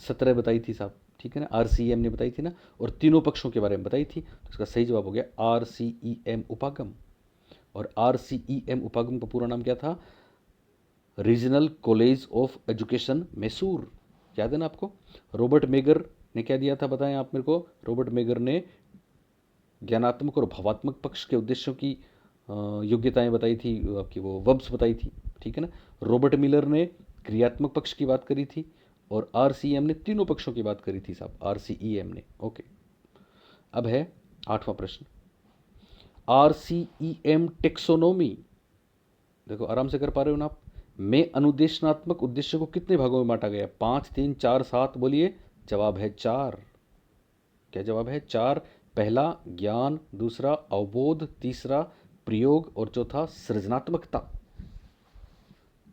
17 बताई थी साहब, ठीक है ना, RCEM ने बताई थी ना, और तीनों पक्षों के बारे में बताई थी, तो इसका सही जवाब हो गया RCEM उपागम। और RCEM उपागम का पूरा नाम क्या था? Regional college of education Mysore, याद है ना आपको। रॉबर्ट मेगर ने क्या दिया था, बताएं आप मेरे को। रॉबर्ट मेगर ने ज्ञानात्मक और भावात्मक पक्ष के उद्देश्यों की योग्यताएं बताई थी, आपकी वो वर्ब्स बताई थी, ठीक है ना। रॉबर्ट मिलर ने क्रियात्मक पक्ष की बात करी थी और RCEM ने तीनों पक्षों की बात करी थी साहब, RCEM ने। ओके, अब है 8वां प्रश्न। RCEM टेक्सोनोमी, देखो आराम से कर पा रहे हो ना आप, में अनुदेशनात्मक उद्देश्य को कितने भागों में बांटा गया? 5, 3, 4, 7, बोलिए। जवाब है 4। क्या जवाब है? 4। पहला ज्ञान, दूसरा अवबोध, तीसरा प्रयोग और चौथा सृजनात्मकता।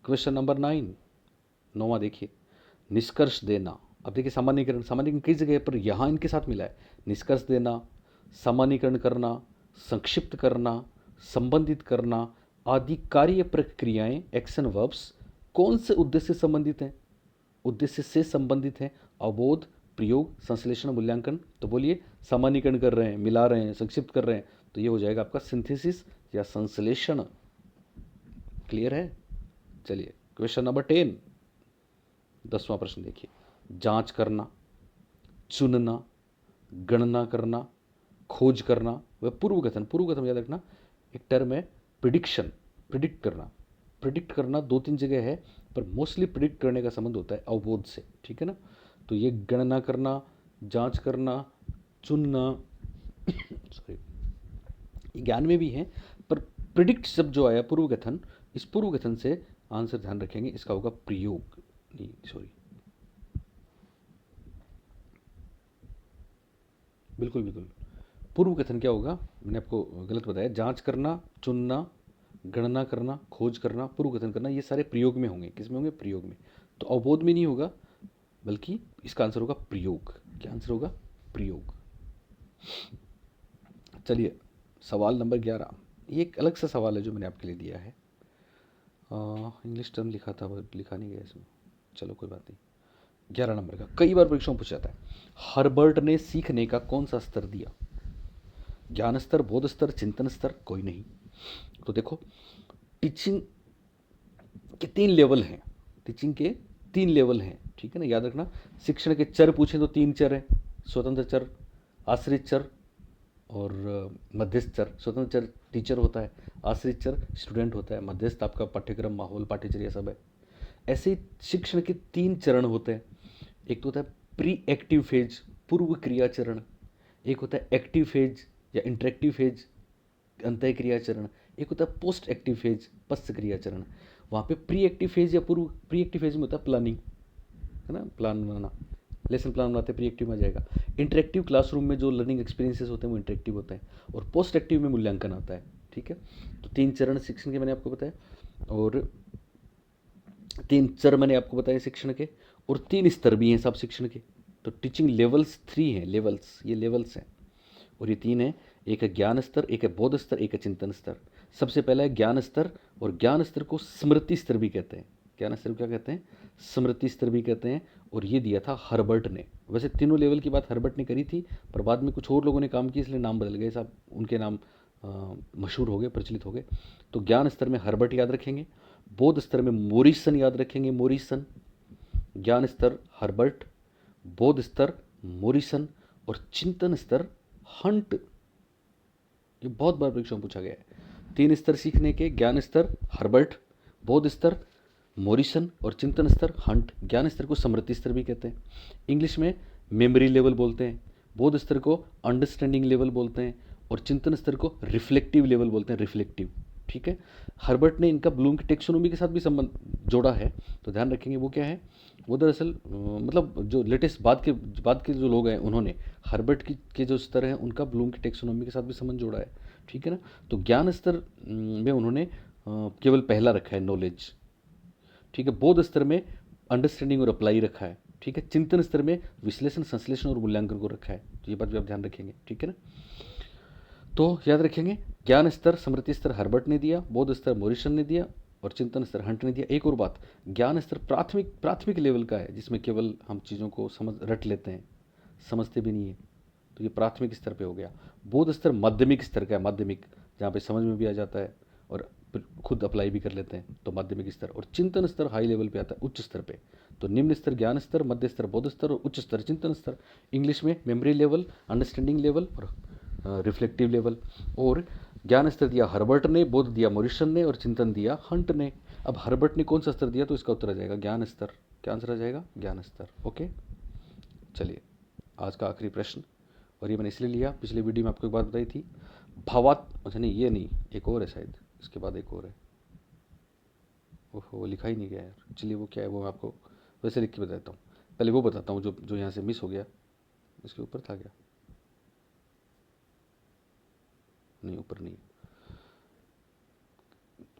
क्वेश्चन नंबर 9वां देखिए, निष्कर्ष देना। अब देखिए सामान्यीकरण कई जगह पर यहाँ इनके साथ मिला है। निष्कर्ष देना, सामान्यीकरण करना, संक्षिप्त करना, संबंधित करना आदि कार्य प्रक्रियाएं, एक्शन वर्ब्स कौन से उद्देश्य से संबंधित हैं? उद्देश्य से संबंधित हैं। अवबोध, प्रयोग, संश्लेषण, मूल्यांकन। तो बोलिए, सामान्यीकरण कर रहे हैं, मिला रहे हैं, संक्षिप्त कर रहे हैं, तो ये हो जाएगा आपका सिंथेसिस या संश्लेषण। क्लियर है? चलिए क्वेश्चन नंबर 10, 10वां प्रश्न देखिए। जांच करना, चुनना, गणना करना, खोज करना व पूर्वकथन याद रखना एक टर्म है। प्रिडिक्शन, प्रिडिक्ट करना 2-3 जगह है, पर मोस्टली प्रिडिक्ट करने का संबंध होता है अवबोध से, ठीक है ना। तो ये गणना करना, जांच करना, चुनना सॉरी, ज्ञान में भी है, पर प्रिडिक्ट शब्द जो आया पूर्वकथन, इस पूर्वकथन से आंसर ध्यान रखेंगे, इसका होगा प्रयोग, नहीं सॉरी, बिल्कुल पूर्वकथन क्या होगा, मैंने आपको गलत बताया। जांच करना, चुनना, गणना करना, खोज करना, पूर्वकथन करना, ये सारे प्रयोग में होंगे। किस में होंगे? प्रयोग में। तो अवबोध में नहीं होगा, बल्कि इसका आंसर होगा प्रयोग। क्या आंसर होगा? प्रयोग। चलिए सवाल नंबर 11, ये एक अलग सा सवाल है जो मैंने आपके लिए दिया है। इंग्लिश टर्म लिखा था, लिखा नहीं गया इसमें, चलो कोई बात नहीं। 11 नंबर का कई बार परीक्षा में पूछा जाता है। हर्बर्ट ने सीखने का कौन सा स्तर दिया? ज्ञान स्तर, बोध स्तर, चिंतन स्तर? कोई नहीं। तो देखो, टीचिंग के 3 लेवल हैं। टीचिंग के 3 लेवल हैं, ठीक है ना, याद रखना। शिक्षण के चर पूछें तो 3 चर हैं, स्वतंत्र चर, आश्रित चर और मध्यस्थ चर। स्वतंत्र चर टीचर होता है, आश्रित चर स्टूडेंट होता है, मध्यस्थ आपका पाठ्यक्रम, माहौल, पाठ्यचर्या सब है। ऐसे ही शिक्षण के 3 चरण होते हैं। एक तो होता है प्री एक्टिव फेज, पूर्व क्रिया चरण। एक होता है एक्टिव फेज या इंटरेक्टिव फेज, अंतः क्रिया चरण। एक होता है पोस्ट एक्टिव फेज, पश्च क्रिया चरण। वहाँ पे प्री एक्टिव फेज या पूर्व, प्री एक्टिव फेज में होता है प्लानिंग, है ना, प्लान बनाना, लेसन प्लान बनाते हैं, प्री एक्टिव में आ जाएगा। इंटरेक्टिव क्लासरूम में जो लर्निंग एक्सपीरियंसेस होते हैं वो इंटरेक्टिव होते हैं, और पोस्ट एक्टिव में मूल्यांकन आता है, ठीक है। तो 3 चरण शिक्षण के मैंने आपको बताया, और 3 चर मैंने आपको बताया शिक्षण के, और 3 स्तर भी हैं सब शिक्षण के। तो टीचिंग लेवल्स 3 हैं, लेवल्स, ये लेवल्स हैं, और ये 3 हैं। एक है ज्ञान स्तर, एक है बोध स्तर, एक है चिंतन स्तर। सबसे पहला है ज्ञान स्तर, और ज्ञान स्तर को स्मृति स्तर भी कहते हैं। ज्ञान स्तर को क्या कहते हैं? स्मृति स्तर भी कहते हैं, और ये दिया था हर्बर्ट ने। वैसे तीनों लेवल की बात हर्बर्ट ने करी थी, पर बाद में कुछ और लोगों ने काम किया, इसलिए नाम बदल गए साहब, उनके नाम मशहूर हो गए, प्रचलित हो गए। तो ज्ञान स्तर में हर्बर्ट याद रखेंगे, बोध स्तर में मोरिसन याद रखेंगे, मोरिसन। ज्ञान स्तर हर्बर्ट, बोध स्तर मोरिसन, और चिंतन स्तर हंट। ये बहुत बार परीक्षा में पूछा गया है। 3 स्तर सीखने के, ज्ञान स्तर हर्बर्ट, बोध स्तर मोरिसन, और चिंतन स्तर हंट। ज्ञान स्तर को स्मृति स्तर भी कहते हैं, इंग्लिश में मेमोरी लेवल बोलते हैं। बोध स्तर को अंडरस्टैंडिंग लेवल बोलते हैं, और चिंतन स्तर को रिफ्लेक्टिव लेवल बोलते हैं, रिफ्लेक्टिव, ठीक है। हर्बर्ट ने इनका ब्लूम की टेक्सोनोमी के साथ भी संबंध जोड़ा है, तो ध्यान रखेंगे वो क्या है। वो दरअसल मतलब जो लेटेस्ट बाद के जो लोग हैं, उन्होंने हर्बर्ट के जो स्तर हैं उनका ब्लूम की टेक्सोनोमी के साथ भी संबंध जोड़ा है, ठीक है ना। तो ज्ञान स्तर में उन्होंने केवल पहला रखा है, नॉलेज, ठीक है। बोध स्तर में अंडरस्टैंडिंग और अप्लाई रखा है, ठीक है। चिंतन स्तर में विश्लेषण, संश्लेषण और मूल्यांकन को रखा है, तो ये बात भी आप ध्यान रखेंगे, ठीक है ना। तो याद रखेंगे, ज्ञान स्तर स्मृति स्तर हर्बर्ट ने दिया, बोध स्तर मोरिसन ने दिया, और चिंतन स्तर हंट ने दिया। एक और बात, ज्ञान स्तर प्राथमिक लेवल का है, जिसमें केवल हम चीज़ों को रट लेते हैं, समझते भी नहीं है, तो ये प्राथमिक स्तर पे हो गया। बोध स्तर माध्यमिक स्तर का है, माध्यमिक, जहाँ पे समझ में भी आ जाता है और खुद अप्लाई भी कर लेते हैं, तो माध्यमिक स्तर। और चिंतन स्तर हाई लेवल पे आता है, उच्च स्तर पे। तो निम्न स्तर ज्ञान स्तर, मध्य स्तर बोध स्तर, और उच्च स्तर चिंतन स्तर। इंग्लिश में मेमोरी लेवल, अंडरस्टैंडिंग लेवल और रिफ्लेक्टिव लेवल। और ज्ञान स्तर दिया हर्बर्ट ने, बोध दिया मोरिसन ने, और चिंतन दिया हंट ने। अब हर्बर्ट ने कौन सा स्तर दिया, तो इसका उत्तर आ जाएगा ज्ञान स्तर। क्या आंसर आ जाएगा? ज्ञान स्तर। ओके, चलिए आज का आखिरी प्रश्न, और ये मैंने इसलिए लिया, पिछले वीडियो में आपको एक बात बताई थी, अच्छा नहीं, ये नहीं, एक और है शायद, इसके बाद एक और है, वो लिखा ही नहीं गया यार। चलिए वो क्या है, वो मैं आपको वैसे लिख के बता देता हूँ। पहले वो बताता हूँ जो यहाँ से मिस हो गया। इसके ऊपर था क्या? नहीं, ऊपर नहीं।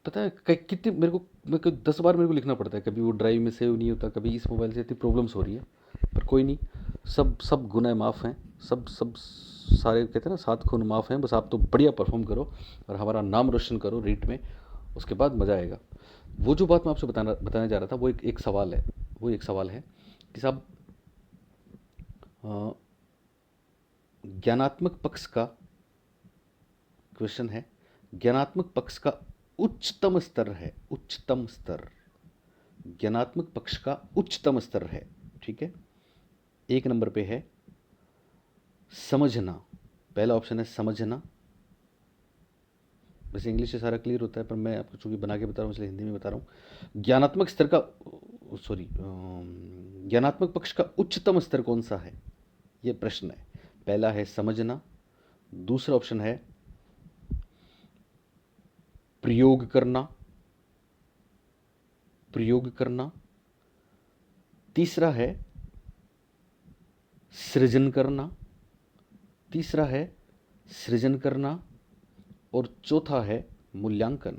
पता है कितने मेरे को 10 बार मेरे को लिखना पड़ता है, कभी वो ड्राइव में सेव नहीं होता, कभी इस मोबाइल से इतनी प्रॉब्लम्स हो रही है, पर कोई नहीं, सब गुनाह माफ़ हैं, सब सारे कहते हैं ना, 7 खून माफ़ हैं। बस आप तो बढ़िया परफॉर्म करो और हमारा नाम रोशन करो रीट में, उसके बाद मज़ा आएगा। वो जो बात मैं आपसे बताने जा रहा था, वो एक सवाल है, वो एक सवाल है कि साहब ज्ञानात्मक पक्ष का क्वेश्चन है, ज्ञानात्मक पक्ष का उच्चतम स्तर है, उच्चतम स्तर, ज्ञानात्मक पक्ष का उच्चतम स्तर है, ठीक है। 1 नंबर पे है समझना, पहला ऑप्शन है समझना। वैसे इंग्लिश से सारा क्लियर होता है, पर मैं आपको चूंकि बना के बता रहा हूँ इसलिए हिंदी में बता रहा हूँ। ज्ञानात्मक स्तर का ज्ञानात्मक पक्ष का उच्चतम स्तर कौन सा है, ये प्रश्न है। पहला है समझना, दूसरा ऑप्शन है प्रयोग करना, तीसरा है सृजन करना, और चौथा है मूल्यांकन।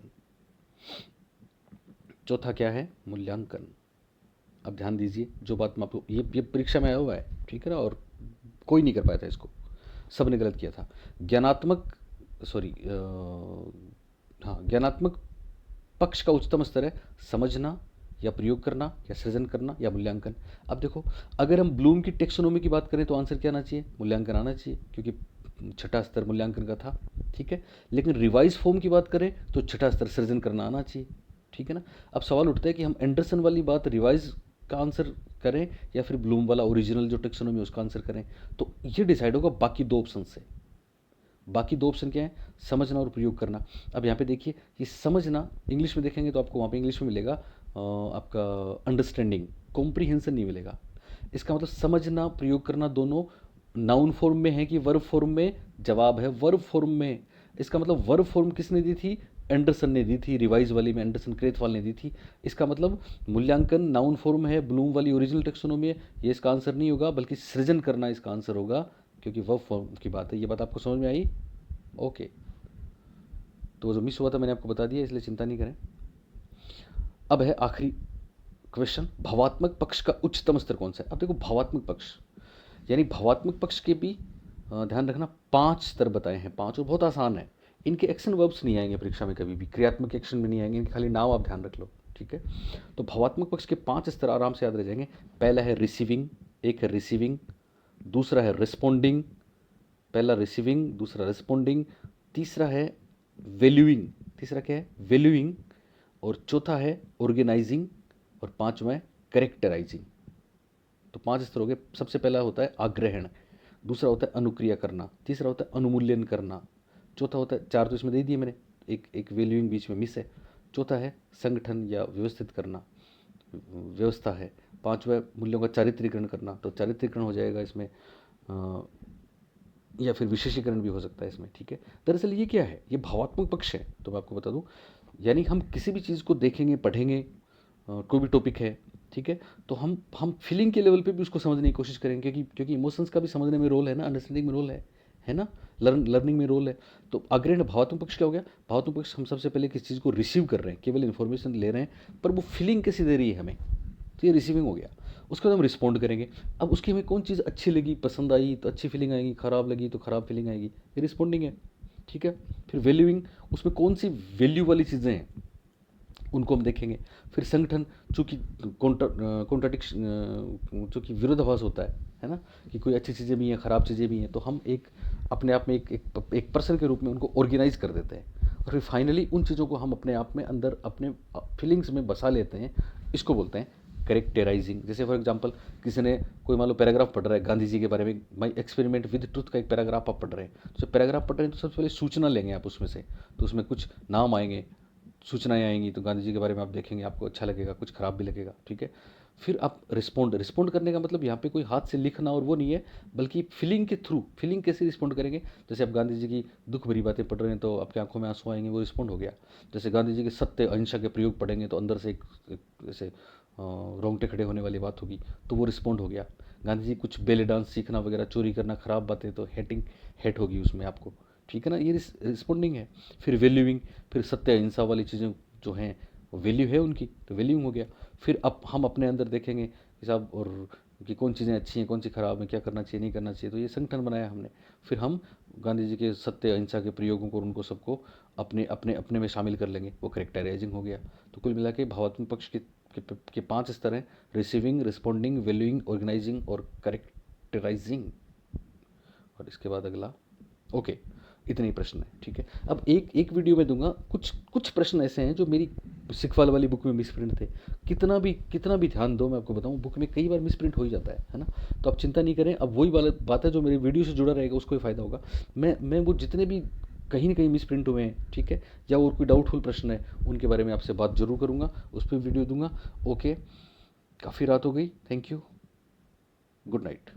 चौथा क्या है? मूल्यांकन। अब ध्यान दीजिए, जो बात मैं आपको, ये परीक्षा में आया हुआ है, ठीक है ना, और कोई नहीं कर पाया था इसको, सबने गलत किया था। ज्ञानात्मक पक्ष का उच्चतम स्तर है समझना, या प्रयोग करना, या सृजन करना, या मूल्यांकन। अब देखो, अगर हम ब्लूम की टेक्सोनोमी की बात करें तो आंसर क्या आना चाहिए? मूल्यांकन आना चाहिए, क्योंकि छठा स्तर मूल्यांकन का था, ठीक है। लेकिन रिवाइज फॉर्म की बात करें तो छठा स्तर सृजन करना आना चाहिए, ठीक है ना। अब सवाल उठता है कि हम एंडरसन वाली बात रिवाइज का आंसर करें या फिर ब्लूम वाला ओरिजिनल जो टेक्सोनोमी उसका आंसर करें, तो ये डिसाइड होगा बाकी दो ऑप्शन से। बाकी दो ऑप्शन क्या है, समझना और प्रयोग करना। अब यहाँ पे देखिए, ये समझना इंग्लिश में देखेंगे तो आपको वहाँ पे इंग्लिश में मिलेगा आपका अंडरस्टैंडिंग, कॉम्प्रीहेंशन नहीं मिलेगा। इसका मतलब समझना प्रयोग करना दोनों नाउन फॉर्म में है कि वर्ब फॉर्म में, जवाब है वर्ब फॉर्म में। इसका मतलब वर्ब फॉर्म किसने दी थी, एंडरसन ने दी थी, रिवाइज वाली में एंडरसन क्रेथवाल ने दी थी। इसका मतलब मूल्यांकन नाउन फॉर्म है, ब्लूम वाली ओरिजिनल टेक्सोनोमी है, ये इसका आंसर नहीं होगा, बल्कि सृजन करना इसका आंसर होगा, क्योंकि वर्ब फॉर्म की बात है। ये बात आपको समझ में आई? ओके, तो जो मिस हुआ था मैंने आपको बता दिया, इसलिए चिंता नहीं करें। अब है आखिरी क्वेश्चन, भावात्मक पक्ष का उच्चतम स्तर कौन सा है। अब देखो, भावात्मक पक्ष यानी भावात्मक पक्ष के भी ध्यान रखना 5 स्तर बताए हैं, 5, और बहुत आसान है। इनके एक्शन वर्ब्स नहीं आएंगे परीक्षा में कभी भी, क्रियात्मक एक्शन में नहीं आएंगे, इनके खाली नाम आप ध्यान रख लो, ठीक है। तो भावात्मक पक्ष के 5 स्तर आराम से याद रह जाएंगे। पहला है रिसीविंग, एक है रिसीविंग, दूसरा है रिस्पोंडिंग, पहला रिसीविंग, दूसरा रिस्पोंडिंग, तीसरा है वैल्यूइंग, तीसरा क्या है, वैल्यूइंग, और चौथा है ऑर्गेनाइजिंग, और पांचवा है करेक्टराइजिंग। तो 5 स्तर हो गए। सबसे पहला होता है आग्रहण, दूसरा होता है अनुक्रिया करना, तीसरा होता है अनुमूल्यन करना, चौथा होता है, 4 तो इसमें दे दिए मैंने, एक वैल्यूइंग बीच में मिस है, चौथा है संगठन या व्यवस्थित करना, व्यवस्था है, पांचवा मूल्यों का चारित्रीकरण करना, तो चारित्रीकरण हो जाएगा इसमें, या फिर विशेषीकरण भी हो सकता है इसमें, ठीक है। दरअसल ये क्या है, ये भावात्मक पक्ष है, तो मैं आपको बता दूं, यानी हम किसी भी चीज़ को देखेंगे, पढ़ेंगे, कोई भी टॉपिक है, ठीक है, तो हम फीलिंग के लेवल पे भी उसको समझने की कोशिश करेंगे, क्योंकि इमोशंस का भी समझने में रोल है ना, अंडरस्टैंडिंग में रोल है ना, लर्निंग में रोल है। तो अग्रहण भावात्मक पक्ष क्या हो गया, भावात्मक पक्ष हम सबसे पहले किसी चीज़ को रिसीव कर रहे हैं, केवल इन्फॉर्मेशन ले रहे हैं, पर वो फीलिंग कैसी दे रही है हमें, तो ये रिसीविंग हो गया। उसके बाद हम रिस्पॉन्ड करेंगे, अब उसकी हमें कौन चीज़ अच्छी लगी, पसंद आई तो अच्छी फीलिंग आएगी, ख़राब लगी तो ख़राब फीलिंग आएगी, ये रिस्पॉन्डिंग है, ठीक है। फिर वैल्यूइंग, उसमें कौन सी वैल्यू वाली चीज़ें हैं उनको हम देखेंगे। फिर संगठन, चूँकि कॉन्ट्राडिक्शन, चूँकि विरोधाभास होता है ना, कि कोई अच्छी चीज़ें भी हैं, ख़राब चीज़ें भी हैं, तो हम एक अपने आप में एक पर्सन के रूप में उनको ऑर्गेनाइज कर देते हैं, और फिर फाइनली उन चीज़ों को हम अपने आप में अंदर अपने फीलिंग्स में बसा लेते हैं, इसको बोलते हैं करेक्टराइजिंग। जैसे फॉर एग्जांपल, किसी ने कोई मान लो पैराग्राफ पढ़ रहा है गांधी जी के बारे में, माई एक्सपेरिमेंट विद ट्रुथ का एक पैराग्राफ आप पढ़ रहे हैं, तो जब पैराग्राफ पढ़ रहे हैं तो सबसे पहले सूचना लेंगे आप उसमें से, तो उसमें कुछ नाम आएंगे, सूचनाएं आएंगी, तो गांधी जी के बारे में आप देखेंगे, आपको अच्छा लगेगा, कुछ खराब भी लगेगा, ठीक है। फिर आप रिस्पॉन्ड करने का मतलब यहाँ पे कोई हाथ से लिखना और वो नहीं है, बल्कि फीलिंग के थ्रू, फीलिंग कैसे रिस्पॉन्ड करेंगे। जैसे आप गांधी जी की दुख भरी बातें पढ़ रहे हैं तो आपकी आंखों में आंसू आएंगे, वो रिस्पॉन्ड हो गया। जैसे गांधी जी के सत्य अहिंसा के प्रयोग पढ़ेंगे तो अंदर से एक जैसे रोंगटे खड़े होने वाली बात होगी, तो वो रिस्पॉन्ड हो गया। गांधी जी कुछ बेले डांस सीखना वगैरह, चोरी करना, खराब बातें, तो हेट होगी उसमें आपको, ठीक है ना, ये रिस्पॉन्डिंग है। फिर वैल्यूइंग, फिर सत्य अहिंसा वाली चीज़ें जो हैं वो वैल्यू है उनकी, तो वैल्यूइंग हो गया। फिर अब हम अपने अंदर देखेंगे कि साहब, और कि कौन चीज़ें अच्छी हैं, कौन सी खराब हैं, क्या करना चाहिए, नहीं करना चाहिए, तो ये संगठन बनाया हमने। फिर हम गांधी जी के सत्य अहिंसा के प्रयोगों को, उनको सबको अपने अपने अपने में शामिल कर लेंगे, वो करेक्टराइजिंग हो गया। तो कुल मिला के भावात्मक पक्ष के 5 स्तर हैं, रिसीविंग, रिस्पॉन्डिंग, वैल्यूइंग, ऑर्गेनाइजिंग और करेक्टराइजिंग। और इसके बाद अगला, ओके, इतने ही प्रश्न है, ठीक है। अब एक वीडियो में दूंगा, कुछ प्रश्न ऐसे हैं जो मेरी सिखवाल वाली बुक में मिसप्रिंट थे। कितना भी ध्यान दो, मैं आपको बताऊं, बुक में कई बार मिसप्रिंट हो ही जाता है ना। तो आप चिंता नहीं करें, अब वही वाला बात है, जो मेरी वीडियो से जुड़ा रहेगा उसको ही फायदा होगा। मैं वो जितने भी कहीं ना कहीं मिसप्रिंट हुए हैं, ठीक है, या और कोई डाउटफुल प्रश्न है, उनके बारे में आपसे बात जरूर करूँगा, उस पर वीडियो दूंगा। ओके, काफ़ी रात हो गई, थैंक यू, गुड नाइट।